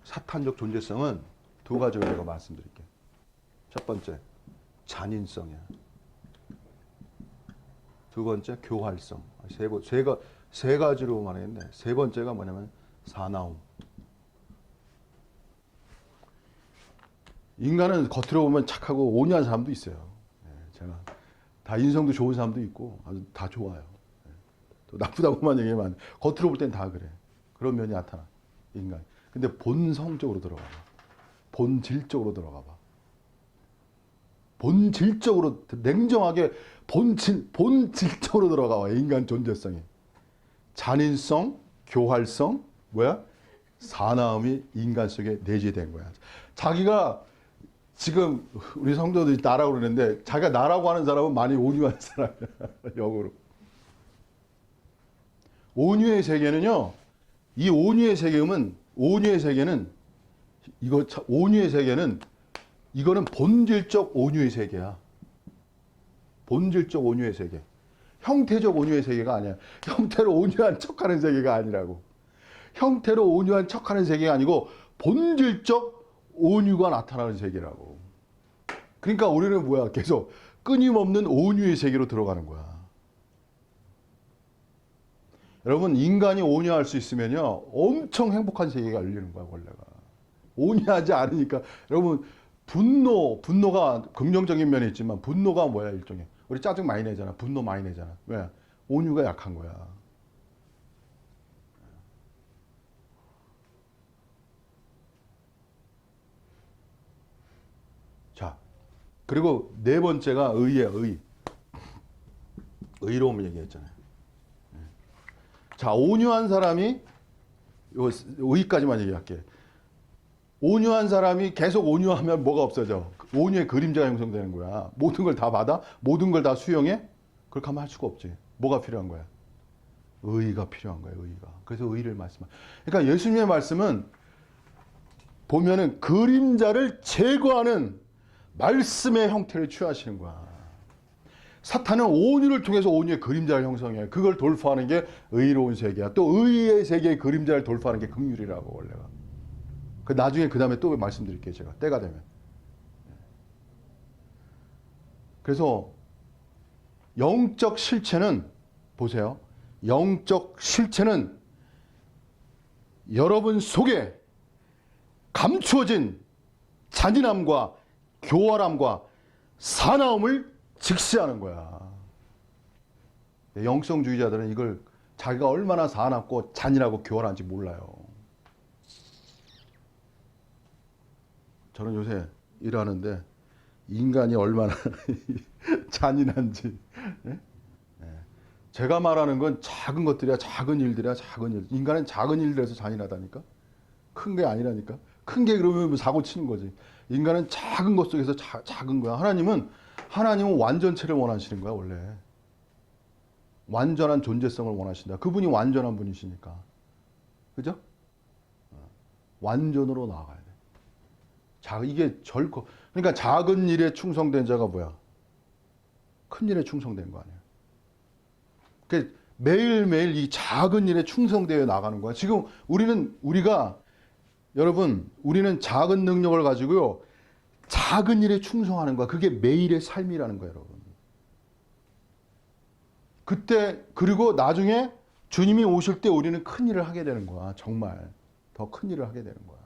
사탄적 존재성은 두 가지로 제가 말씀드릴게요. 첫 번째, 잔인성이야. 두 번째, 교활성. 세 가지로 말했는데, 세 번째가 뭐냐면 사나움. 인간은 겉으로 보면 착하고 온유한 사람도 있어요. 제가 다 인성도 좋은 사람도 있고 아주 다 좋아요. 또 나쁘다고만 얘기하면 겉으로 볼 땐 다 그래. 그런 면이 나타나. 인간. 근데 본성적으로 들어가 봐. 본질적으로 들어가 봐. 본질적으로 냉정하게 본질적으로 들어가 봐. 인간 존재성이. 잔인성, 교활성, 뭐야? 사나움이 인간 속에 내재된 거야. 자기가 지금 우리 성도들이 나라고 그러는데 자기가 나라고 하는 사람은 많이 온유한 사람이야. 역으로. 온유의 세계는요. 이 온유의 세계는 이거는 본질적 온유의 세계야. 본질적 온유의 세계. 형태적 온유의 세계가 아니야. 형태로 온유한 척하는 세계가 아니라고. 형태로 온유한 척하는 세계가 아니고 본질적 온유가 나타나는 세계라고. 그러니까 우리는 뭐야? 계속 끊임없는 온유의 세계로 들어가는 거야. 여러분, 인간이 온유할 수 있으면요, 엄청 행복한 세계가 열리는 거야, 원래가. 온유하지 않으니까. 여러분, 분노가 긍정적인 면이 있지만, 분노가 뭐야, 일종의. 우리 짜증 많이 내잖아. 분노 많이 내잖아. 왜? 온유가 약한 거야. 자, 그리고 네 번째가 의예요, 의. 의로움을 얘기했잖아요. 자, 온유한 사람이, 의까지만 얘기할게. 온유한 사람이 계속 온유하면 뭐가 없어져? 온유의 그림자가 형성되는 거야. 모든 걸 다 받아? 모든 걸 다 수용해? 그렇게 하면 할 수가 없지. 뭐가 필요한 거야? 의가 필요한 거야, 의가. 그래서 의를 말씀하는. 그러니까 예수님의 말씀은 보면은 그림자를 제거하는 말씀의 형태를 취하시는 거야. 사탄은 온유를 통해서 온유의 그림자를 형성해. 그걸 돌파하는 게 의로운 세계야. 또 의의 세계의 그림자를 돌파하는 게 긍휼이라고 원래가. 그 나중에 그 다음에 또 말씀드릴게요. 제가 때가 되면. 그래서 영적 실체는 보세요. 영적 실체는 여러분 속에 감추어진 잔인함과 교활함과 사나움을 직시하는 거야. 영성주의자들은 이걸 자기가 얼마나 사납고 잔인하고 교활한지 몰라요. 저는 요새 일하는데 인간이 얼마나 잔인한지. 제가 말하는 건 작은 것들이야, 작은 일들이야, 작은 일. 인간은 작은 일들에서 잔인하다니까? 큰 게 아니라니까? 큰 게 그러면 뭐 사고 치는 거지. 인간은 작은 것 속에서 작은 거야. 하나님은 완전체를 원하시는 거야, 원래. 완전한 존재성을 원하신다. 그분이 완전한 분이시니까. 그죠? 완전으로 나아가야 돼. 이게 절코, 그러니까 작은 일에 충성된 자가 뭐야? 큰 일에 충성된 거 아니야. 그러니까 매일매일 이 작은 일에 충성되어 나가는 거야. 지금 우리는 작은 능력을 가지고요. 작은 일에 충성하는 거야. 그게 매일의 삶이라는 거예요, 여러분. 그리고 나중에 주님이 오실 때 우리는 큰 일을 하게 되는 거야. 정말. 더 큰 일을 하게 되는 거야.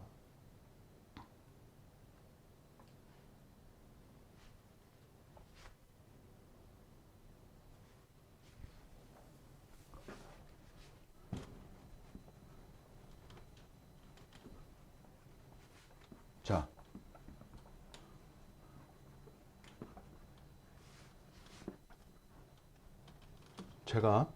자. 제가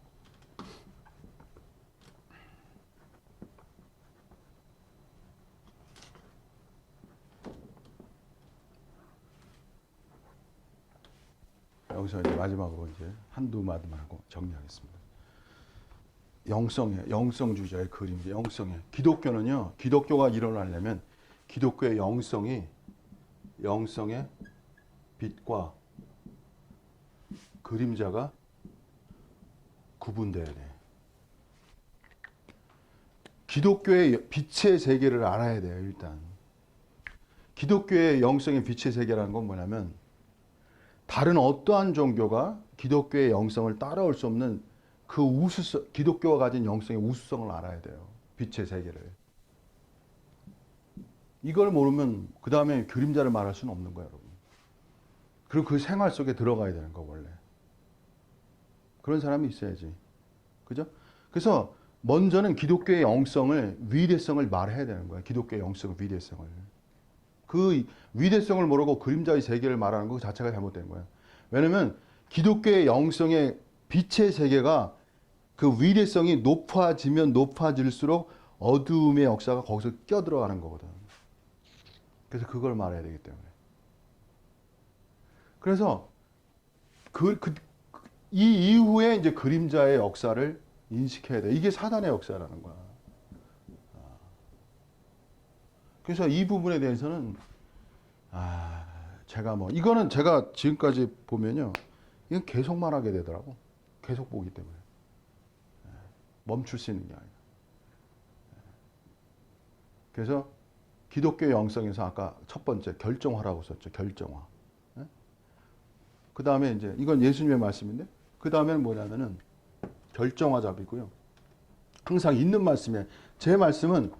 여기서 이제 마지막으로 이제 한두 마디만 하고 정리하겠습니다. 영성주의자의 그림자, 영성의. 기독교는요, 기독교가 일어나려면 기독교의 영성의 빛과 그림자가 구분돼야 돼. 기독교의 빛의 세계를 알아야 돼요, 일단. 기독교의 영성의 빛의 세계라는 건 뭐냐면, 다른 어떠한 종교가 기독교의 영성을 따라올 수 없는 그 기독교가 가진 영성의 우수성을 알아야 돼요. 빛의 세계를. 이걸 모르면 그 다음에 그림자를 말할 수는 없는 거예요, 여러분. 그리고 그 생활 속에 들어가야 되는 거, 원래. 그런 사람이 있어야지. 그죠? 그래서 먼저는 기독교의 영성을, 위대성을 말해야 되는 거예요. 기독교의 영성의 위대성을. 그 위대성을 모르고 그림자의 세계를 말하는 것 자체가 잘못된 거예요. 왜냐면 기독교의 영성의 빛의 세계가 그 위대성이 높아지면 높아질수록 어두움의 역사가 거기서 껴들어가는 거거든. 그래서 그걸 말해야 되기 때문에. 그래서 이 이후에 이제 그림자의 역사를 인식해야 돼. 이게 사단의 역사라는 거야. 그래서 이 부분에 대해서는 이거는 제가 지금까지 보면요, 이건 계속 말하게 되더라고. 계속 보기 때문에 멈출 수 있는 게 아니야. 그래서 기독교 영성에서 아까 첫 번째 결정화라고 썼죠. 결정화. 그 다음에 이제 이건 예수님의 말씀인데, 그 다음에는 뭐냐면은 결정화 잡이고요. 항상 있는 말씀에, 제 말씀은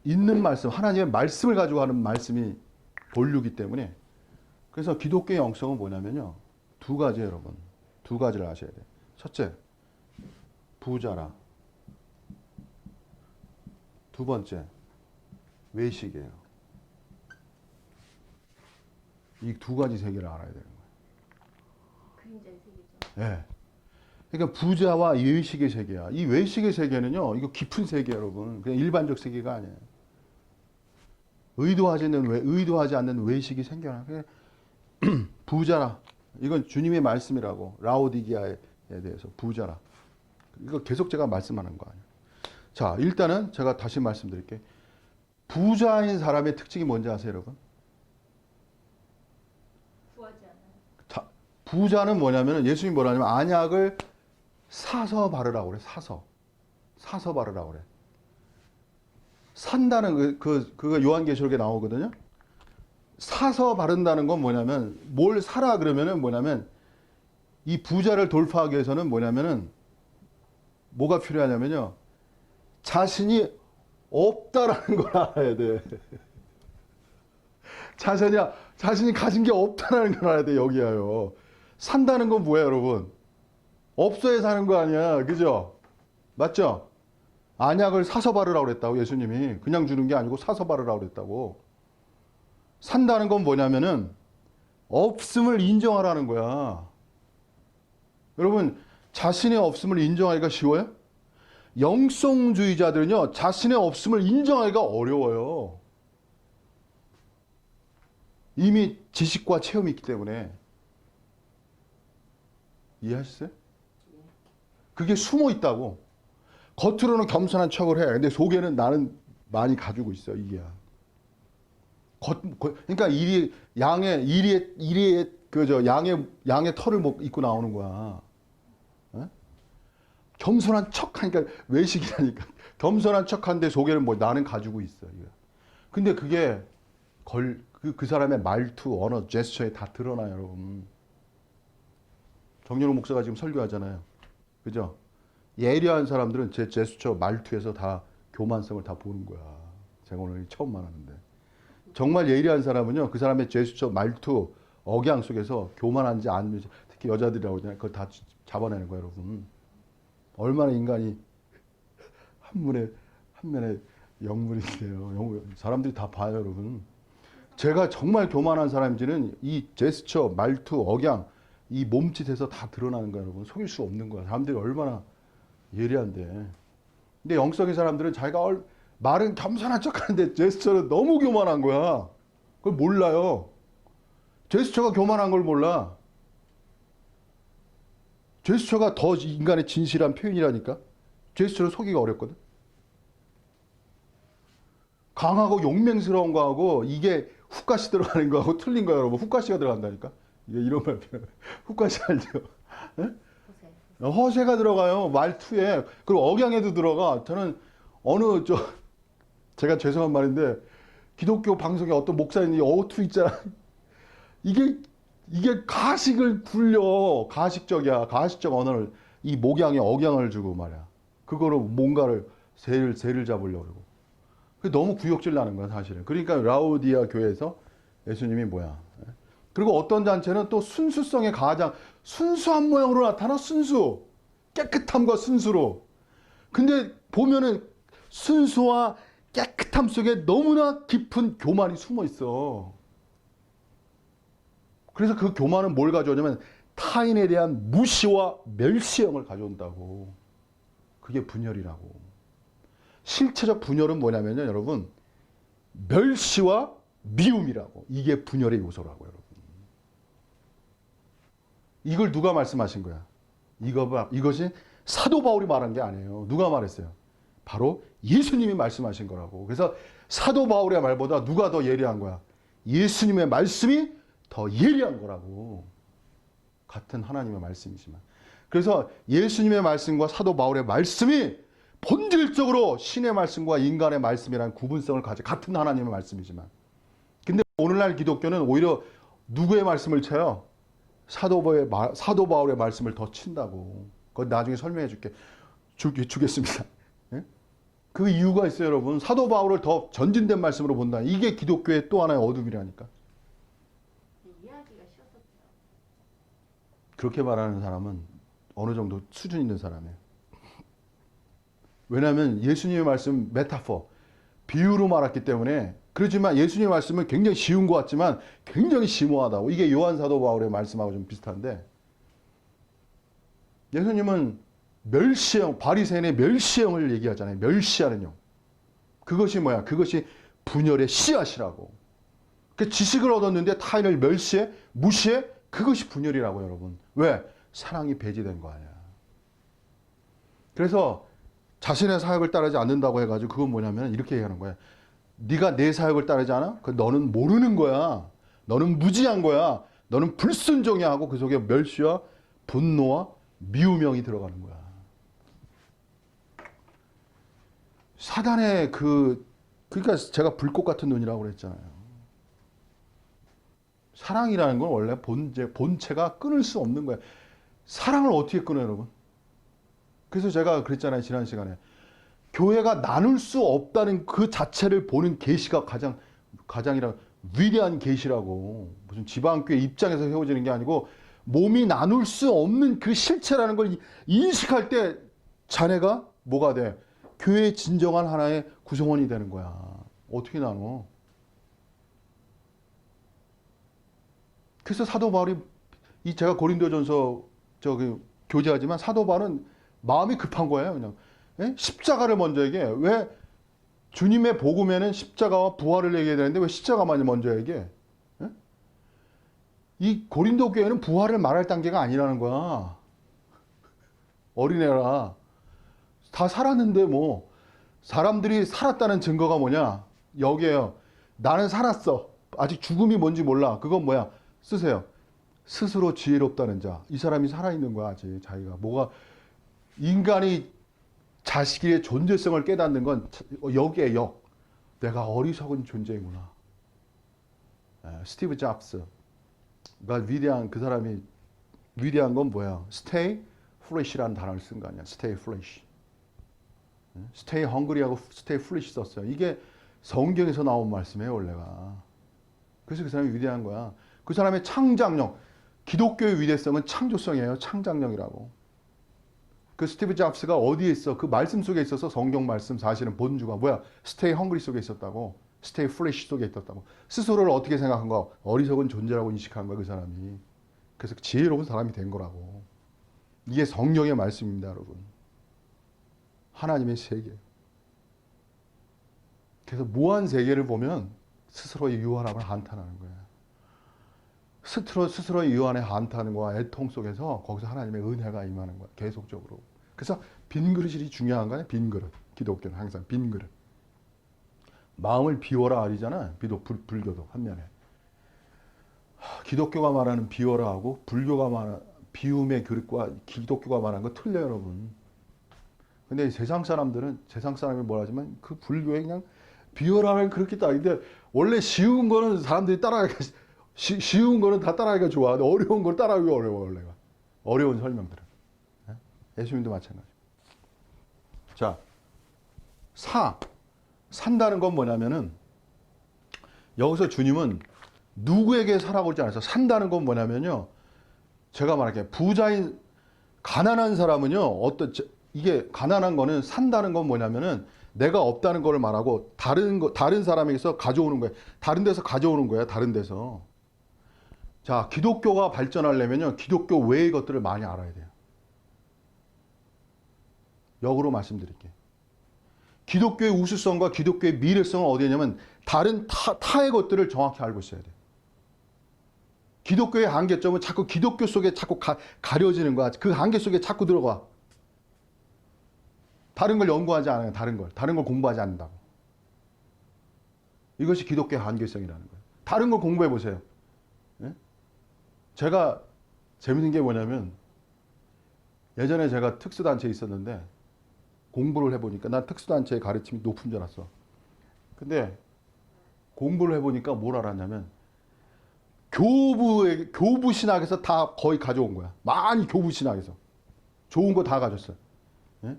있는 말씀, 하나님의 말씀을 가지고 하는 말씀이 본류기 때문에. 그래서 기독교의 영성은 뭐냐면요, 두 가지, 여러분. 두 가지를 아셔야 돼요. 첫째, 부자라. 두 번째, 외식이에요. 이 두 가지 세계를 알아야 되는 거예요. 그림자의 세계죠. 네. 그러니까 부자와 외식의 세계야. 이 외식의 세계는요, 이거 깊은 세계, 여러분. 그냥 일반적 세계가 아니에요. 의도하지 않는 외식이 생겨나. 부자라. 이건 주님의 말씀이라고. 라오디게아에 대해서 부자라. 이거 계속 제가 말씀하는 거 아니에요. 자, 일단은 제가 다시 말씀드릴게요. 부자인 사람의 특징이 뭔지 아세요, 여러분? 구하지 않아요. 부자는 뭐냐면 예수님이 뭐라냐면 안약을 사서 바르라고 그래. 사서 바르라고 그래. 산다는 그거 요한계시록에 나오거든요. 사서 바른다는 건 뭐냐면 뭘 사라 그러면은 뭐냐면 이 부자를 돌파하기 위해서는 뭐냐면은 뭐가 필요하냐면요. 자신이 없다라는 걸 알아야 돼. 자신이 가진 게 없다라는 걸 알아야 돼. 여기야요. 산다는 건 뭐예요, 여러분? 없어야 사는 거 아니야. 그죠? 맞죠? 안약을 사서 바르라고 그랬다고 예수님이. 그냥 주는 게 아니고 사서 바르라고 그랬다고. 산다는 건 뭐냐면은 없음을 인정하라는 거야. 여러분, 자신의 없음을 인정하기가 쉬워요? 영성주의자들은요, 자신의 없음을 인정하기가 어려워요. 이미 지식과 체험이 있기 때문에. 이해하셨어요? 그게 숨어 있다고. 겉으로는 겸손한 척을 해. 근데 속에는 나는 많이 가지고 있어. 이게야. 그러니까 양의 털을 입고 나오는 거야. 에? 겸손한 척하니까 외식이라니까. 겸손한 척한데 속에는 뭐 나는 가지고 있어. 이게. 근데 그게 그 사람의 말투, 언어, 제스처에 다 드러나요, 여러분. 정연호 목사가 지금 설교하잖아요. 그죠? 예리한 사람들은 제 제스처, 말투에서 다 교만성을 다 보는 거야. 제가 오늘 처음 말하는데. 정말 예리한 사람은요, 그 사람의 제스처, 말투, 억양 속에서 교만한지 아닌지, 특히 여자들이라고 하잖아요. 그걸 다 잡아내는 거예요, 여러분. 얼마나 인간이 한면에 영물인데요. 사람들이 다 봐요, 여러분. 제가 정말 교만한 사람인지는 이 제스처, 말투, 억양, 이 몸짓에서 다 드러나는 거야, 여러분. 속일 수 없는 거야. 사람들이 얼마나 예리한데. 근데 영성의 사람들은 자기가 말은 겸손한 척 하는데 제스처는 너무 교만한 거야. 그걸 몰라요. 제스처가 교만한 걸 몰라. 제스처가 더 인간의 진실한 표현이라니까. 제스처를 속이기가 어렵거든. 강하고 용맹스러운 거하고 이게 훅가시 들어가는 거하고 틀린 거야, 여러분. 훅가시가 들어간다니까. 이게 이런 말 훅가시 알죠? 허세가 들어가요. 말투에. 그리고 억양에도 들어가. 저는 제가 죄송한 말인데 기독교 방송에 어떤 목사님이 어투 있잖아. 이게 가식을 굴려. 가식적이야. 가식적 언어를 이 목양에 억양을 주고 말이야. 그거로 뭔가를 세를 잡으려고 그러고. 그게 너무 구역질 나는 거야, 사실은. 그러니까 라오디아 교회에서 예수님이 뭐야. 그리고 어떤 단체는 또 순수성의 가장 순수한 모양으로 나타나. 순수. 깨끗함과 순수로. 근데 보면은 순수와 깨끗함 속에 너무나 깊은 교만이 숨어 있어. 그래서 그 교만은 뭘 가져오냐면 타인에 대한 무시와 멸시형을 가져온다고. 그게 분열이라고. 실체적 분열은 뭐냐면요, 여러분. 멸시와 미움이라고. 이게 분열의 요소라고, 여러분. 이걸 누가 말씀하신 거야? 이것이 사도 바울이 말한 게 아니에요. 누가 말했어요? 바로 예수님이 말씀하신 거라고. 그래서 사도 바울의 말보다 누가 더 예리한 거야? 예수님의 말씀이 더 예리한 거라고. 같은 하나님의 말씀이지만. 그래서 예수님의 말씀과 사도 바울의 말씀이 본질적으로 신의 말씀과 인간의 말씀이라는 구분성을 가져. 같은 하나님의 말씀이지만. 근데 오늘날 기독교는 오히려 누구의 말씀을 쳐요? 사도 바울의 말씀을 더 친다고. 그건 나중에 설명해 주겠습니다. 예? 그 이유가 있어요, 여러분. 사도 바울을 더 전진된 말씀으로 본다. 이게 기독교의 또 하나의 어둠이라니까. 이해하기가 쉬웠었죠. 그렇게 말하는 사람은 어느 정도 수준 있는 사람이에요. 왜냐하면 예수님의 말씀 메타포, 비유로 말했기 때문에. 그렇지만 예수님의 말씀은 굉장히 쉬운 것 같지만 굉장히 심오하다고. 이게 요한 사도 바울의 말씀하고 좀 비슷한데, 예수님은 멸시형, 바리새인의 멸시형을 얘기하잖아요. 멸시하는 형. 그것이 뭐야? 그것이 분열의 씨앗이라고. 그 지식을 얻었는데 타인을 멸시해, 무시해, 그것이 분열이라고, 여러분. 왜? 사랑이 배제된 거 아니야. 그래서 자신의 사역을 따르지 않는다고 해가지고 그건 뭐냐면 이렇게 얘기하는 거야. 네가 내 사역을 따르지 않아? 그 너는 모르는 거야. 너는 무지한 거야. 너는 불순종해 하고 그 속에 멸시와 분노와 미우명이 들어가는 거야. 사단의 그러니까 제가 불꽃 같은 눈이라고 그랬잖아요. 사랑이라는 건 원래 본체가 끊을 수 없는 거예요. 사랑을 어떻게 끊어요, 여러분? 그래서 제가 그랬잖아요, 지난 시간에. 교회가 나눌 수 없다는 그 자체를 보는 계시가 가장이라 위대한 계시라고. 무슨 지방교회 입장에서 세워지는 게 아니고 몸이 나눌 수 없는 그 실체라는 걸 인식할 때 자네가 뭐가 돼? 교회의 진정한 하나의 구성원이 되는 거야. 어떻게 나눠? 그래서 사도 바울이 제가 고린도전서 교제하지만 사도 바울은 마음이 급한 거예요. 그냥 십자가를 먼저 얘기해. 왜 주님의 복음에는 십자가와 부활을 얘기해야 되는데 왜 십자가만 먼저 얘기해? 이 고린도 교회는 부활을 말할 단계가 아니라는 거야. 어린애라. 다 살았는데 뭐 사람들이 살았다는 증거가 뭐냐? 여기에요. 나는 살았어. 아직 죽음이 뭔지 몰라. 그건 뭐야? 쓰세요. 스스로 지혜롭다는 자. 이 사람이 살아있는 거야. 아직 자기가. 인간이 자식의 존재성을 깨닫는 건 여기에요. 내가 어리석은 존재이구나. 스티브 잡스가 그 사람이 위대한 건 뭐야? stay flesh라는 단어를 쓴 거 아니야. stay flesh. stay hungry하고 stay flesh 썼어요. 이게 성경에서 나온 말씀이에요, 원래가. 그래서 그 사람이 위대한 거야. 그 사람의 창작력, 기독교의 위대성은 창조성이에요. 창작력이라고. 그 스티브 잡스가 어디에 있어? 그 말씀 속에 있어서 성경 말씀 사실은 본주가 뭐야? stay hungry 속에 있었다고. stay flesh 속에 있었다고. 스스로를 어떻게 생각한 거야? 어리석은 존재라고 인식한 거야, 그 사람이. 그래서 지혜로운 사람이 된 거라고. 이게 성경의 말씀입니다, 여러분. 하나님의 세계. 그래서 무한 세계를 보면 스스로의 유한함을 한탄하는 거예요. 스스로의 유한에 한탄하는 거와 애통 속에서 거기서 하나님의 은혜가 임하는 거야. 계속적으로. 그래서 빈 그릇이 중요한 거야. 빈 그릇. 기독교는 항상 빈 그릇. 마음을 비워라 아니잖아. 불교도 한면에. 기독교가 말하는 비워라 하고 불교가 말하는 비움의 그릇과 기독교가 말하는 거 틀려요, 여러분. 근데 세상 사람이 뭐라 하지만 그 불교에 그냥 비워라는 그렇게 따. 근데 원래 쉬운 거는 사람들이 따라가기가 쉬운 거는 다 따라하기가 좋아. 어려운 걸 따라하기가 어려워, 원래가. 어려운 설명들은. 예수님도 마찬가지. 자, 산다는 건 뭐냐면은, 여기서 주님은 누구에게 사라고 그러지 않았어. 산다는 건 뭐냐면요. 제가 말할게요. 가난한 사람은요, 이게 가난한 거는 산다는 건 뭐냐면은, 내가 없다는 걸 말하고, 다른 사람에게서 가져오는 거예요. 다른 데서 가져오는 거야, 다른 데서. 자, 기독교가 발전하려면요, 기독교 외의 것들을 많이 알아야 돼요. 역으로 말씀드릴게요. 기독교의 우수성과 기독교의 미래성은 어디냐면 다른 타의 것들을 정확히 알고 있어야 돼요. 기독교의 한계점은 자꾸 기독교 속에 자꾸 가려지는 거야. 그 한계 속에 자꾸 들어가. 다른 걸 연구하지 않아요. 다른 걸 공부하지 않는다고. 이것이 기독교의 한계성이라는 거예요. 다른 걸 공부해 보세요. 제가 재밌는 게 뭐냐면 예전에 제가 특수단체에 있었는데 공부를 해보니까 난 특수단체의 가르침이 높은 줄 알았어. 근데 공부를 해보니까 뭘 알았냐면 교부 신학에서 다 거의 가져온 거야. 많이 교부 신학에서. 좋은 거 다 가졌어요. 예?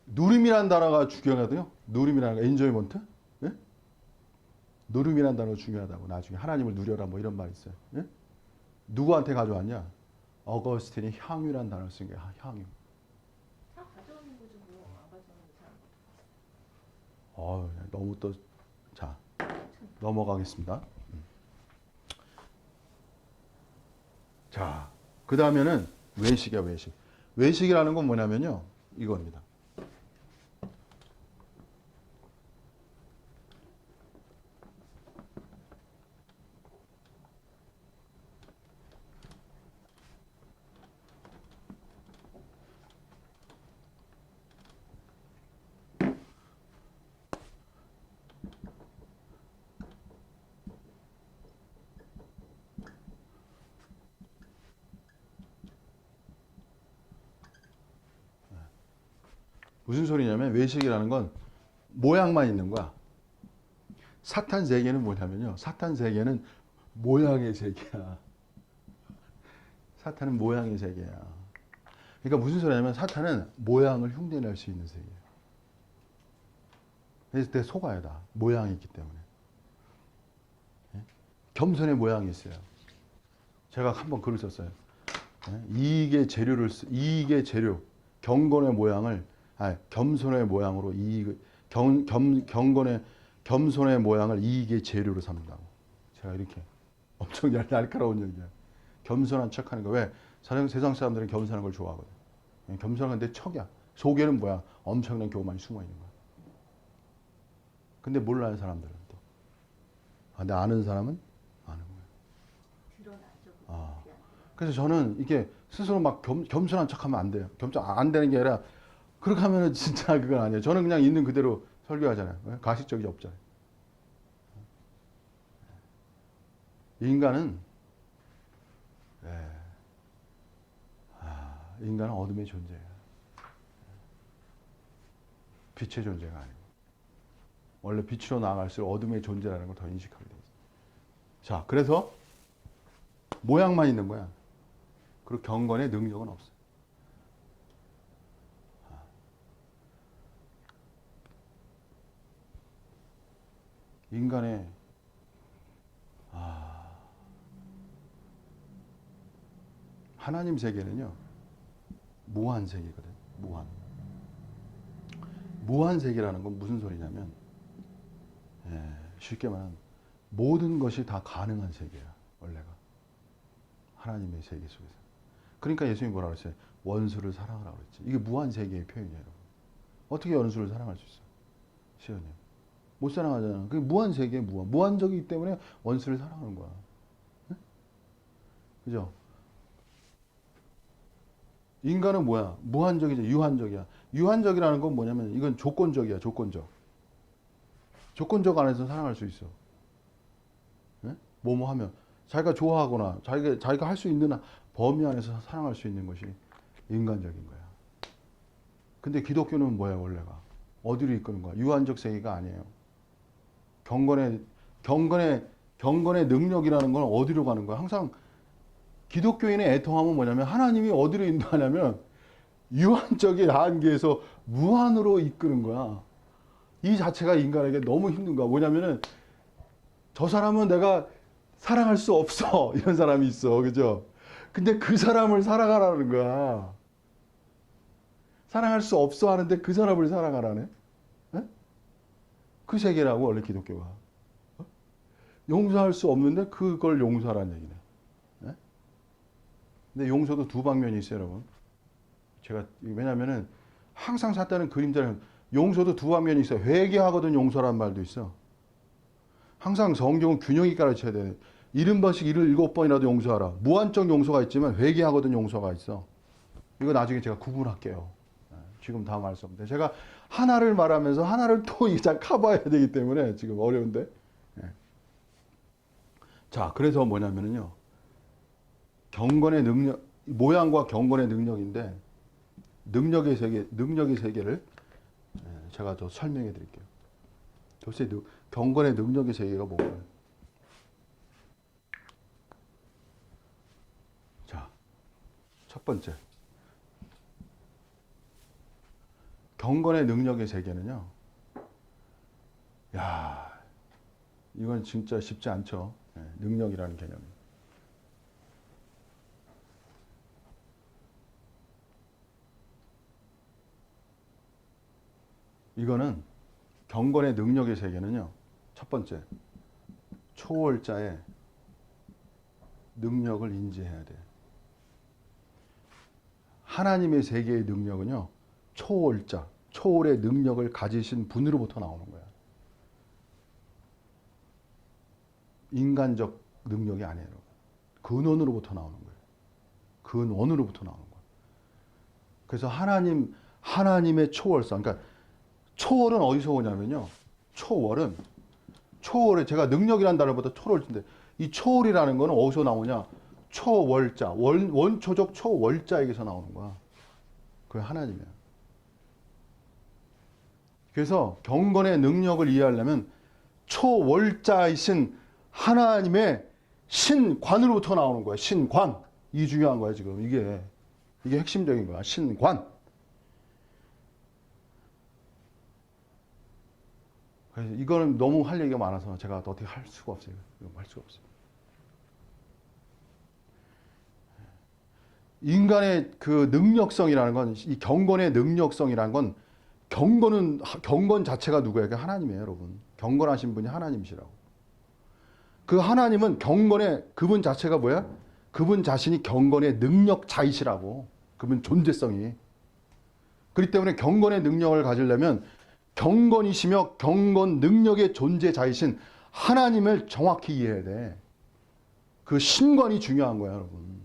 누림이라는 단어가 중요하거든요. 누림이라는 거, 엔조이먼트. 예? 누림이라는 단어가 중요하다고. 나중에 하나님을 누려라 뭐 이런 말이 있어요. 예? 누구한테 가져왔냐? 어거스틴이 향유라는 단어를 쓴 거야. 향유. 다 가져오는 거죠. 안 가져오는 사람. 너무 자, 넘어가겠습니다. 자, 그 다음에는 외식이야, 외식. 외식이라는 건 뭐냐면요. 이겁니다. 무슨 소리냐면 외식이라는 건 모양만 있는 거야. 사탄 세계는 뭐냐면요. 사탄 세계는 모양의 세계야. 사탄은 모양의 세계야. 그러니까 무슨 소리냐면 사탄은 모양을 흉내낼 수 있는 세계예요. 그래서 내 속아야 다. 모양이 있기 때문에. 겸손의 모양이 있어요. 제가 한번 글을 썼어요. 이익의 재료, 경건의 모양을, 겸손의 모양으로 겸손의 모양을 이익의 재료로 삼는다고. 제가 이렇게 엄청 날카로운 얘기야. 겸손한 척하는 거. 왜? 세상 사람들은 겸손한 걸 좋아하거든. 겸손한 데 척이야. 속에는 뭐야? 엄청난 교만이 숨어 있는 거야. 근데 몰라요, 사람들은 또. 근데 아는 사람은 아는 거예요. 그래서 저는 이게 스스로 막 겸손한 척하면 안 돼요. 겸손 안 되는 게 아니라 그렇게 하면은 진짜 그건 아니에요. 저는 그냥 있는 그대로 설교하잖아요. 가식적이 없잖아요. 인간은 인간은 어둠의 존재예요. 빛의 존재가 아니고 원래 빛으로 나아갈수록 어둠의 존재라는 걸 더 인식하게 돼 있어요. 자, 그래서 모양만 있는 거야. 그리고 경건의 능력은 없어요. 인간의 하나님 세계는요 무한 세계거든. 무한 세계라는 건 무슨 소리냐면 쉽게 말하면 모든 것이 다 가능한 세계야. 원래가 하나님의 세계 속에서. 그러니까 예수님이 뭐라고 했어요? 원수를 사랑하라고 그랬지. 이게 무한 세계의 표현이에요. 여러분. 어떻게 원수를 사랑할 수 있어? 시연님. 못 사랑하잖아. 그게 무한 세계에 무한적이기 때문에 원수를 사랑하는 거야. 네? 그죠? 인간은 뭐야? 무한적이죠. 유한적이야. 유한적이라는 건 뭐냐면 이건 조건적이야. 조건적. 조건적 안에서 사랑할 수 있어. 네? 뭐뭐 하면 자기가 좋아하거나 자기가 할 수 있는 범위 안에서 사랑할 수 있는 것이 인간적인 거야. 근데 기독교는 뭐야 원래가? 어디로 이끄는 거야? 유한적 세계가 아니에요. 경건의 능력이라는 건 어디로 가는 거야? 항상 기독교인의 애통함은 뭐냐면 하나님이 어디로 인도하냐면 유한적인 한계에서 무한으로 이끄는 거야. 이 자체가 인간에게 너무 힘든 거야. 뭐냐면은 저 사람은 내가 사랑할 수 없어. 이런 사람이 있어. 그죠? 근데 그 사람을 사랑하라는 거야. 사랑할 수 없어 하는데 그 사람을 사랑하라네. 네? 그 세계라고 원래 기독교가. 용서할 수 없는데 그걸 용서하라는 얘기네. 네? 근데 용서도 두 방면이 있어요, 여러분. 왜냐면은 항상 사탄은 그림자를 용서도 두 방면이 있어요. 회개하거든 용서라는 말도 있어. 항상 성경은 균형이 가르쳐야 돼. 70번씩 77번이라도 용서하라. 무한적 용서가 있지만 회개하거든 용서가 있어. 이거 나중에 제가 구분할게요. 지금 다 말씀인데 제가 하나를 말하면서 하나를 또 이제 커버해야 되기 때문에 지금 어려운데. 자, 그래서 뭐냐면요. 경건의 능력, 모양과 경건의 능력인데 능력의 세계를 제가 더 설명해 드릴게요. 도대체 경건의 능력의 세계가 뭐예요? 자, 첫 번째. 경건의 능력의 세계는요. 야, 이건 진짜 쉽지 않죠. 능력이라는 개념이. 이거는 경건의 능력의 세계는요. 첫 번째, 초월자의 능력을 인지해야 돼. 하나님의 세계의 능력은요. 초월자, 초월의 능력을 가지신 분으로부터 나오는 거야. 인간적 능력이 아니에요. 근원으로부터 나오는 거예요. 근원으로부터 나오는 거예요. 그래서 하나님의 초월성. 그러니까 초월은 어디서 오냐면요. 초월에 제가 능력이라는 단어보다 초월을 쓴데 이 초월이라는 거는 어디서 나오냐? 초월자, 원초적 초월자에게서 나오는 거야. 그게 하나님이야. 그래서 경건의 능력을 이해하려면 초월자이신 하나님의 신관으로부터 나오는 거야. 신관. 이 중요한 거야 지금. 이게 핵심적인 거야. 신관. 그래서 이거는 너무 할 얘기가 많아서 제가 어떻게 할 수가 없어요. 할 수가 없어요. 인간의 그 능력성이라는 건, 이 경건의 능력성이라는 건, 경건 자체가 누구예요? 하나님이에요, 여러분. 경건하신 분이 하나님이시라고. 그 하나님은 그분 자체가 뭐야? 그분 자신이 경건의 능력자이시라고. 그분 존재성이. 그렇기 때문에 경건의 능력을 가지려면 경건이시며 경건 능력의 존재자이신 하나님을 정확히 이해해야 돼. 그 신관이 중요한 거야, 여러분.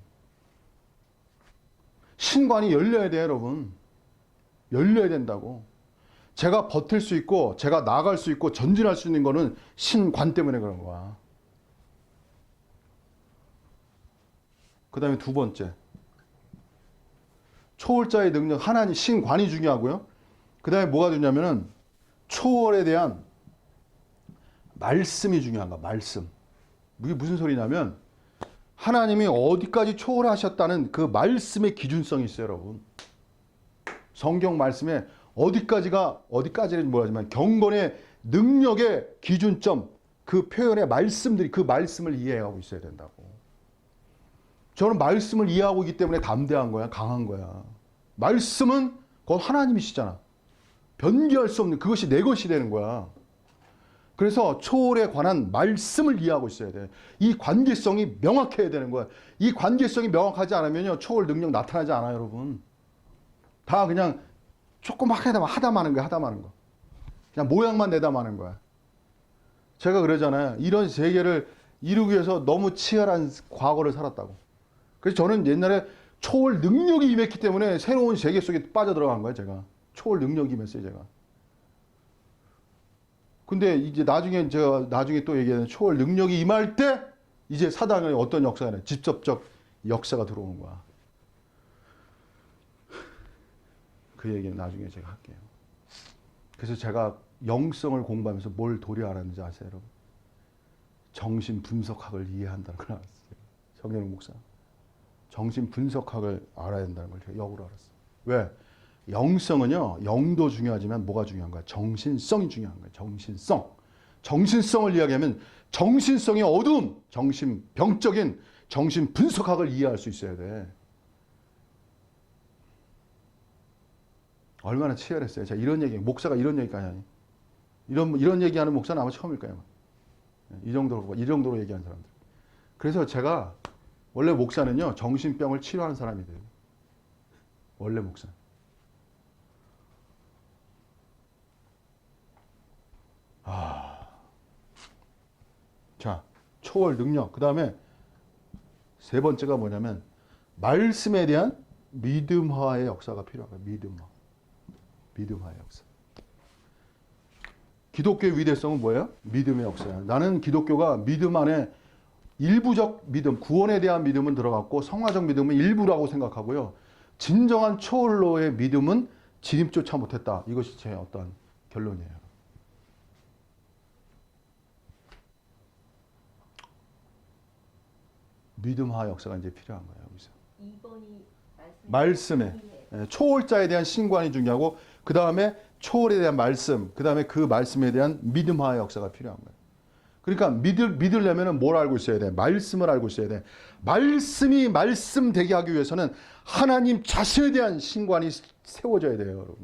신관이 열려야 돼, 여러분. 열려야 된다고. 제가 버틸 수 있고, 제가 나아갈 수 있고, 전진할 수 있는 거는 신관 때문에 그런 거야. 그 다음에 두 번째. 초월자의 능력, 하나님, 신관이 중요하고요. 그 다음에 뭐가 중요하면은, 초월에 대한 말씀이 중요한 거야, 말씀. 이게 무슨 소리냐면, 하나님이 어디까지 초월하셨다는 그 말씀의 기준성이 있어요, 여러분. 성경 말씀에 어디까지는 뭐라지만 경건의 능력의 기준점, 그 표현의 말씀들이 그 말씀을 이해하고 있어야 된다고. 저는 말씀을 이해하고 있기 때문에 담대한 거야, 강한 거야. 말씀은 그건 하나님이시잖아. 변기할 수 없는 그것이 내 것이 되는 거야. 그래서 초월에 관한 말씀을 이해하고 있어야 돼. 이 관계성이 명확해야 되는 거야. 이 관계성이 명확하지 않으면요, 초월 능력 나타나지 않아요, 여러분. 다 그냥 조금 하다 마는 거야, 하다 마는 거. 그냥 모양만 내다 마는 거야. 제가 그러잖아요. 이런 세계를 이루기 위해서 너무 치열한 과거를 살았다고. 그래서 저는 옛날에 초월 능력이 임했기 때문에 새로운 세계 속에 빠져들어간 거예요, 제가. 초월 능력이 임했어요, 제가. 근데 이제 나중에 또 얘기하는 초월 능력이 임할 때 이제 사단의 어떤 역사가 나 직접적 역사가 들어오는 거야. 그 얘기는 나중에 제가 할게요. 그래서 제가 영성을 공부하면서 뭘 도리어 알았는지 아세요, 여러분? 정신 분석학을 이해한다는 걸 알았어요. 정현웅 목사. 정신 분석학을 알아야 된다는 걸 제가 역으로 알았어요. 왜? 영성은요, 영도 중요하지만 뭐가 중요한 거야? 정신성이 중요한 거야. 정신성. 정신성을 이야기하면 정신성의 어두움, 정신병적인 정신 분석학을 이해할 수 있어야 돼. 얼마나 치열했어요. 제가 이런 얘기, 목사가 이런 얘기까지 하니. 이런 얘기하는 목사는 아마 처음일 거예요. 이 정도로 얘기하는 사람들. 그래서 제가 원래 목사는요, 정신병을 치료하는 사람이 돼요. 원래 목사. 자, 초월 능력. 그 다음에 세 번째가 뭐냐면 말씀에 대한 믿음화의 역사가 필요한 거예요. 믿음화의 역사. 기독교의 위대성은 뭐예요? 믿음의 역사예요. 나는 기독교가 믿음 안에 일부적 믿음, 구원에 대한 믿음은 들어갔고 성화적 믿음은 일부라고 생각하고요. 진정한 초월로의 믿음은 진입조차 못했다. 이것이 제 어떤 결론이에요. 믿음화 역사가 이제 필요한 거예요. 여기서. 2번이 말씀에 초월자에 대한 신관이 중요하고 그 다음에 초월에 대한 말씀, 그 다음에 그 말씀에 대한 믿음화의 역사가 필요한 거예요. 그러니까 믿으려면 뭘 알고 있어야 돼? 말씀을 알고 있어야 돼. 말씀이 말씀되게 하기 위해서는 하나님 자신에 대한 신관이 세워져야 돼요, 여러분.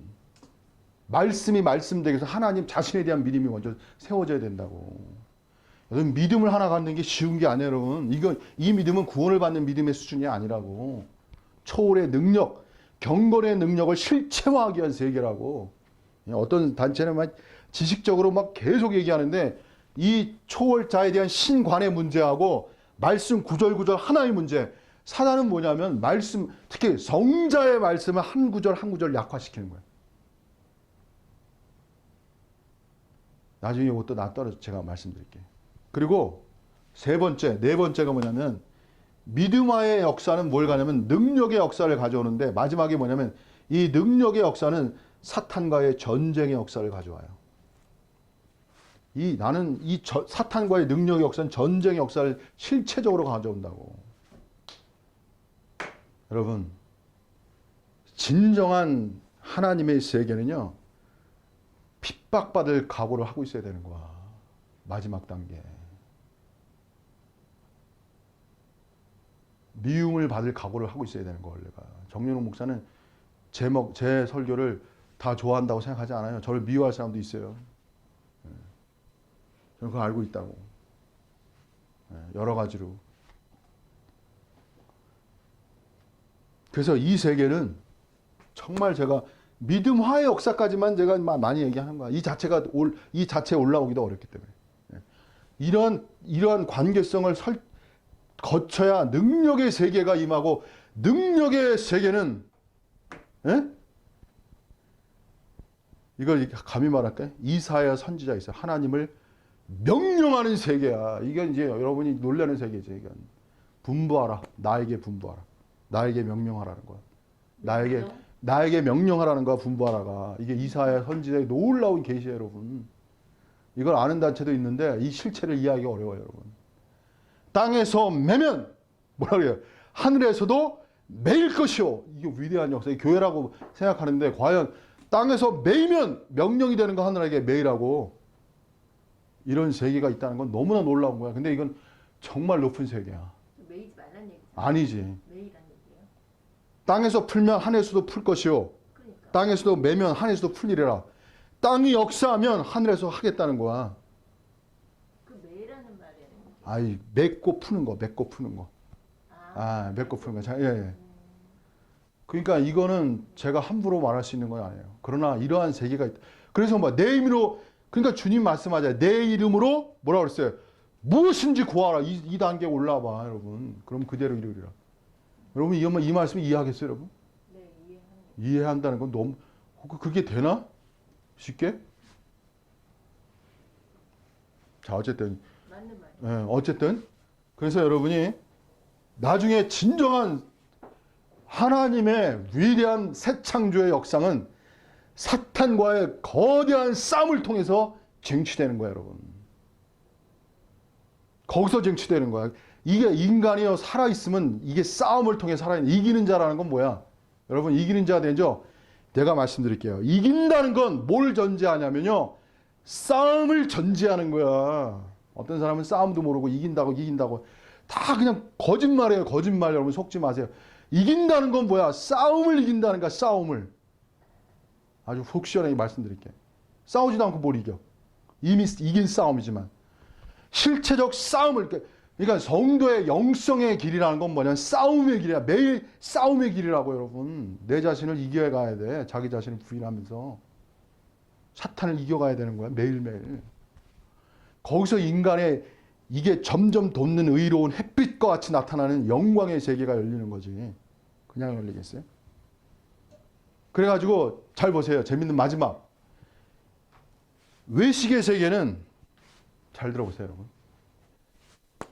말씀이 말씀되기 위해서 하나님 자신에 대한 믿음이 먼저 세워져야 된다고. 여러분, 믿음을 하나 갖는 게 쉬운 게 아니에요, 여러분. 이 믿음은 구원을 받는 믿음의 수준이 아니라고. 초월의 능력, 경건의 능력을 실체화하기 위한 세계라고. 어떤 단체는 막 지식적으로 막 계속 얘기하는데 이 초월자에 대한 신관의 문제하고 말씀 구절 하나의 문제. 사단은 뭐냐면 말씀, 특히 성자의 말씀을 한 구절 한 구절 약화시키는 거예요. 나중에 이것도 따로 제가 말씀드릴게요. 그리고 네 번째가 뭐냐면 믿음화의 역사는 뭘 가냐면 능력의 역사를 가져오는데 마지막에 뭐냐면 이 능력의 역사는 사탄과의 전쟁의 역사를 가져와요. 나는 사탄과의 능력의 역사는 전쟁의 역사를 실체적으로 가져온다고. 여러분, 진정한 하나님의 세계는요, 핍박받을 각오를 하고 있어야 되는 거야. 마지막 단계. 미움을 받을 각오를 하고 있어야 되는 거, 원래가. 정윤호 목사는 제 설교를 다 좋아한다고 생각하지 않아요. 저를 미워할 사람도 있어요. 저는 그거 알고 있다고. 여러 가지로. 그래서 이 세계는 정말 제가 믿음화의 역사까지만 제가 많이 얘기하는 거야. 이 자체에 올라오기도 어렵기 때문에. 이러한 관계성을 거쳐야 능력의 세계가 임하고, 능력의 세계는, 이걸 감히 말할까요? 이사야 선지자 있어요. 하나님을 명령하는 세계야. 이게 이제 여러분이 놀라는 세계죠. 이건 분부하라. 나에게 분부하라. 나에게 명령하라는 거야. 나에게 명령하라는 거야. 분부하라가. 이게 이사야 선지자의 놀라운 계시예요, 여러분. 이걸 아는 단체도 있는데 이 실체를 이해하기가 어려워요, 여러분. 땅에서 매면 뭐라 그래요? 하늘에서도 매일 것이요. 이게 위대한 역사. 이 교회라고 생각하는데 과연 땅에서 매이면 명령이 되는 거 하늘에게 매일하고, 이런 세계가 있다는 건 너무나 놀라운 거야. 근데 이건 정말 높은 세계야. 매이지 말란 얘기죠. 아니지. 매이란 얘기예요. 땅에서 풀면 하늘에서도 풀 것이요. 그러니까. 땅에서도 매면 하늘에서도 풀리리라. 땅이 역사하면 하늘에서 하겠다는 거야. 그 매이라는 말이 아이, 맺고 푸는 거. 맺고 푸는 거. 맺고 푸는 거. 자, 예. 그러니까 이거는 제가 함부로 말할 수 있는 건 아니에요. 그러나 이러한 세계가 있다. 그래서 내 이름으로, 그러니까 주님 말씀하잖아요. 내 이름으로 뭐라 그랬어요? 무엇인지 구하라. 이 단계에 올라와, 여러분. 그럼 그대로 이루리라. 여러분, 이 말씀 이해하겠어요, 여러분? 네, 이해한다는 건 너무, 그게 되나? 쉽게? 자, 어쨌든. 맞는 말. 어쨌든. 그래서 여러분이 나중에 진정한 하나님의 위대한 새 창조의 역상은 사탄과의 거대한 싸움을 통해서 쟁취되는 거예요, 여러분. 거기서 쟁취되는 거야. 이게 인간이요, 살아있으면 이게 싸움을 통해 살아있는, 이기는 자라는 건 뭐야? 여러분, 이기는 자가 되죠? 내가 말씀드릴게요. 이긴다는 건 뭘 전제하냐면요, 싸움을 전제하는 거야. 어떤 사람은 싸움도 모르고 이긴다고 다 그냥 거짓말이에요. 거짓말. 여러분 속지 마세요. 이긴다는 건 뭐야? 싸움을 이긴다는 거야. 싸움을. 아주 속 시원하게 말씀드릴게요. 싸우지도 않고 뭘 이겨. 이미 이긴 싸움이지만. 실체적 싸움을, 그러니까 성도의 영성의 길이라는 건 뭐냐면 싸움의 길이야. 매일 싸움의 길이라고, 여러분. 내 자신을 이겨가야 돼. 자기 자신을 부인하면서. 사탄을 이겨가야 되는 거야. 매일매일. 거기서 인간의 이게 점점 돋는 의로운 햇빛과 같이 나타나는 영광의 세계가 열리는 거지. 그냥 열리겠어요? 그래가지고 잘 보세요. 재밌는 마지막. 외식의 세계는, 잘 들어보세요, 여러분.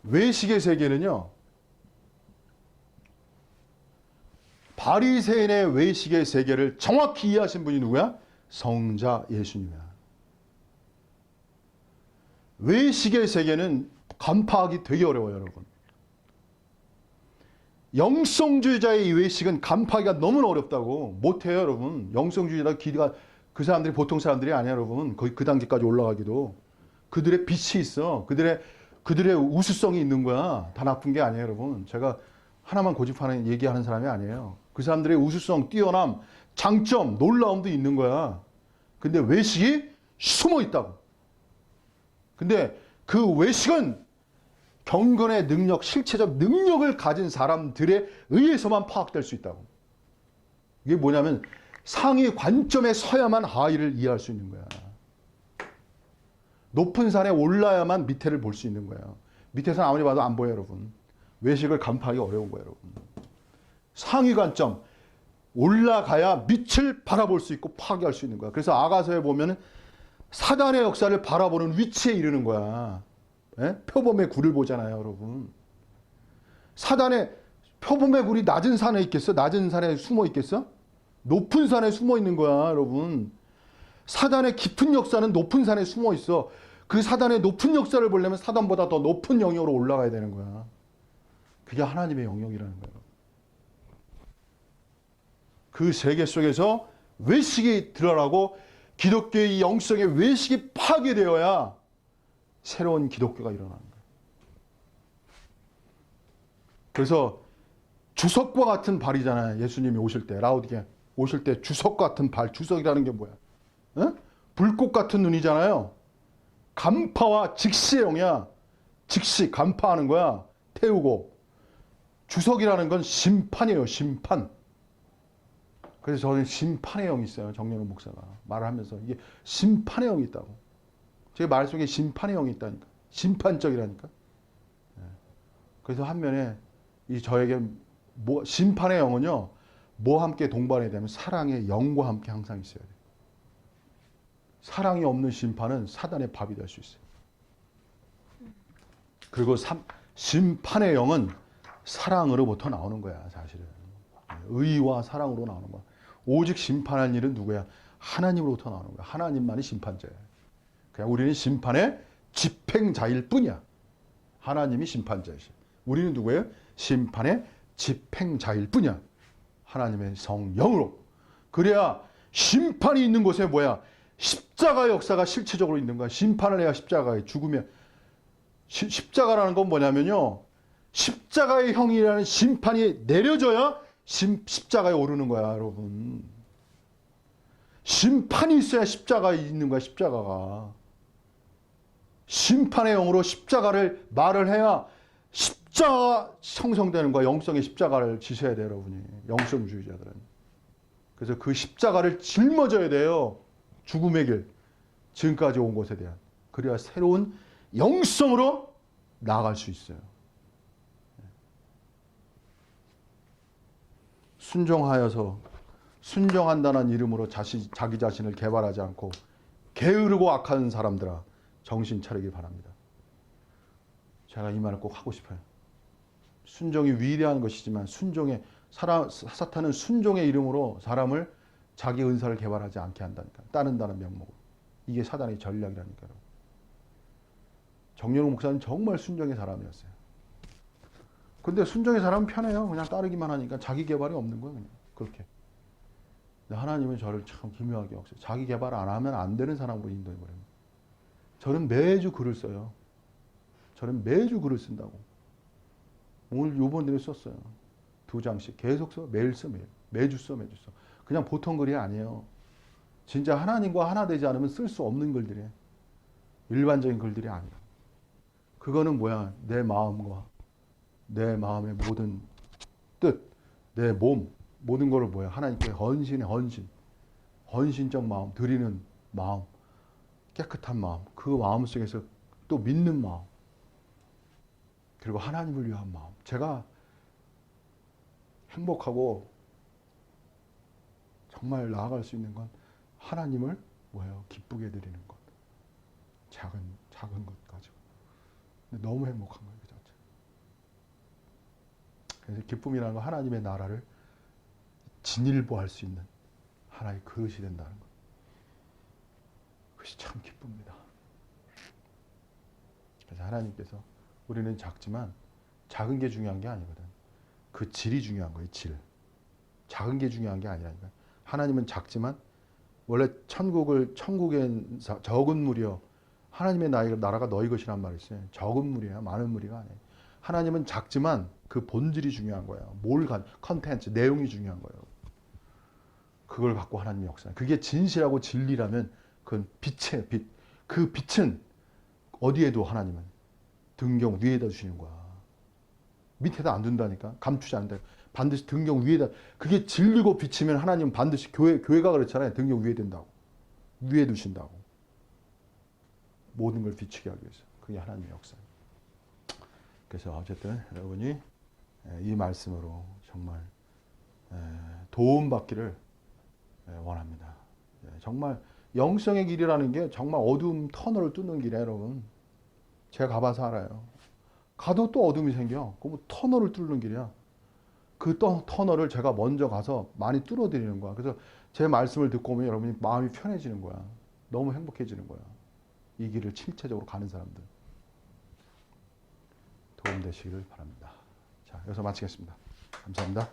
외식의 세계는요, 바리새인의 외식의 세계를 정확히 이해하신 분이 누구야? 성자 예수님이야. 외식의 세계는 간파하기 되게 어려워요, 여러분. 영성주의자의 이 외식은 간파하기가 너무 어렵다고. 못해요, 여러분. 영성주의자 기대가, 그 사람들이 보통 사람들이 아니야, 여러분. 거의 그 단계까지 올라가기도. 그들의 빛이 있어. 그들의 우수성이 있는 거야. 다 나쁜 게 아니에요, 여러분. 제가 하나만 얘기하는 사람이 아니에요. 그 사람들의 우수성, 뛰어남, 장점, 놀라움도 있는 거야. 근데 외식이 숨어 있다고. 근데 그 외식은 경건의 능력, 실체적 능력을 가진 사람들에 의해서만 파악될 수 있다고. 이게 뭐냐면 상위 관점에 서야만 하위를 이해할 수 있는 거야. 높은 산에 올라야만 밑에를 볼 수 있는 거예요. 밑에서는 아무리 봐도 안 보여요, 여러분. 외식을 간파하기 어려운 거예요, 여러분. 상위 관점, 올라가야 밑을 바라볼 수 있고 파악할 수 있는 거야. 그래서 아가서에 보면 사단의 역사를 바라보는 위치에 이르는 거야. 예? 표범의 굴을 보잖아요, 여러분. 사단의 표범의 굴이 낮은 산에 있겠어? 낮은 산에 숨어 있겠어? 높은 산에 숨어 있는 거야, 여러분. 사단의 깊은 역사는 높은 산에 숨어 있어. 그 사단의 높은 역사를 보려면 사단보다 더 높은 영역으로 올라가야 되는 거야. 그게 하나님의 영역이라는 거예요. 그 세계 속에서 외식이 드러나고 기독교의 영성의 외식이 파괴되어야 새로운 기독교가 일어나는 거예요. 그래서 주석과 같은 발이잖아요. 예수님이 오실 때, 라오디게 오실 때 주석 같은 발, 주석이라는 게 뭐야? 어? 불꽃 같은 눈이잖아요. 간파와 직시의 영이야. 직시, 간파하는 거야. 태우고. 주석이라는 건 심판이에요. 심판. 그래서 저는 심판의 영이 있어요. 정영훈 목사가 말을 하면서 이게 심판의 영이 있다고. 제 말 속에 심판의 영이 있다니까. 심판적이라니까. 그래서 한면에 이 저에게 심판의 영은요. 뭐와 함께 동반해야 되면 사랑의 영과 함께 항상 있어야 돼요. 사랑이 없는 심판은 사단의 밥이 될 수 있어요. 그리고 심판의 영은 사랑으로부터 나오는 거야, 사실은. 의와 사랑으로 나오는 거야. 오직 심판할 일은 누구야? 하나님으로부터 나오는 거야. 하나님만이 심판자야. 그냥 우리는 심판의 집행자일 뿐이야. 하나님이 심판자이시. 우리는 누구예요? 심판의 집행자일 뿐이야. 하나님의 성령으로. 그래야 심판이 있는 곳에 뭐야? 십자가의 역사가 실체적으로 있는 거야. 심판을 해야 십자가에 죽으면. 십자가라는 건 뭐냐면요. 십자가의 형이라는 심판이 내려져야 십자가에 오르는 거야, 여러분. 심판이 있어야 십자가에 있는 거야, 십자가가. 심판의 영으로 십자가를 말을 해야 십자가 형성되는 거야. 영성의 십자가를 지셔야 돼요, 여러분이. 영성주의자들은. 그래서 그 십자가를 짊어져야 돼요. 죽음의 길. 지금까지 온 것에 대한. 그래야 새로운 영성으로 나아갈 수 있어요. 순종하여서 순종한다는 이름으로 자기 자신을 개발하지 않고 게으르고 악한 사람들아 정신 차리기 바랍니다. 제가 이 말을 꼭 하고 싶어요. 순종이 위대한 것이지만 사탄은 순종의 이름으로 사람을 자기 은사를 개발하지 않게 한다니까. 따른다는 명목으로. 이게 사단의 전략이라니까요. 정연욱 목사는 정말 순종의 사람이었어요. 근데 순종의 사람은 편해요. 그냥 따르기만 하니까 자기 개발이 없는 거예요. 그냥 그렇게. 근데 하나님은 저를 참 기묘하게 없어요. 자기 개발 안 하면 안 되는 사람으로 인도해버려요. 저는 매주 글을 써요. 저는 매주 글을 쓴다고. 오늘 요번 일에 썼어요. 2장씩 계속 써. 매일 써. 매주 써. 매주 써. 그냥 보통 글이 아니에요. 진짜 하나님과 하나 되지 않으면 쓸 수 없는 글들이에요. 일반적인 글들이 아니에요. 그거는 뭐야? 내 마음과 내 마음의 모든 뜻, 내 몸, 모든 것을 뭐야? 하나님께 헌신의 헌신. 헌신적 마음, 드리는 마음, 깨끗한 마음, 그 마음 속에서 또 믿는 마음, 그리고 하나님을 위한 마음. 제가 행복하고 정말 나아갈 수 있는 건 하나님을 뭐예요? 기쁘게 드리는 것. 작은 것 가지고. 너무 행복한 거예요, 그 자체. 그래서 기쁨이라는 건 하나님의 나라를 진일보할 수 있는 하나의 그릇이 된다는 것. 그것이 참 기쁩니다. 그래서 하나님께서 우리는 작지만 작은 게 중요한 게 아니거든. 그 질이 중요한 거예요, 질. 작은 게 중요한 게 아니라니까. 하나님은 작지만 원래 천국엔 적은 무리여 하나님의 나라가 너희 것이란 말이 있어요. 적은 무리야, 많은 무리가 아니에요. 하나님은 작지만 그 본질이 중요한 거예요. 컨텐츠, 내용이 중요한 거예요. 그걸 갖고 하나님의 역사. 그게 진실하고 진리라면 그건 빛이에요, 빛. 그 빛은 어디에도 하나님은 등경 위에다 주시는 거야. 밑에다 안 둔다니까. 감추지 않는다. 반드시 등경 위에다. 그게 진리고 빛이면 하나님은 반드시 교회가 그렇잖아요. 등경 위에 된다고. 위에 두신다고. 모든 걸 비추게 하기 위해서. 그게 하나님의 역사예요. 그래서 어쨌든 여러분이 이 말씀으로 정말 도움받기를 원합니다. 정말 영성의 길이라는 게 정말 어두움 터널을 뚫는 길이에요, 여러분. 제가 가봐서 알아요. 가도 또 어둠이 생겨. 그 뭐 터널을 뚫는 길이야. 그 터널을 제가 먼저 가서 많이 뚫어드리는 거야. 그래서 제 말씀을 듣고 오면 여러분이 마음이 편해지는 거야. 너무 행복해지는 거야. 이 길을 실체적으로 가는 사람들. 도움되시기를 바랍니다. 자, 여기서 마치겠습니다. 감사합니다.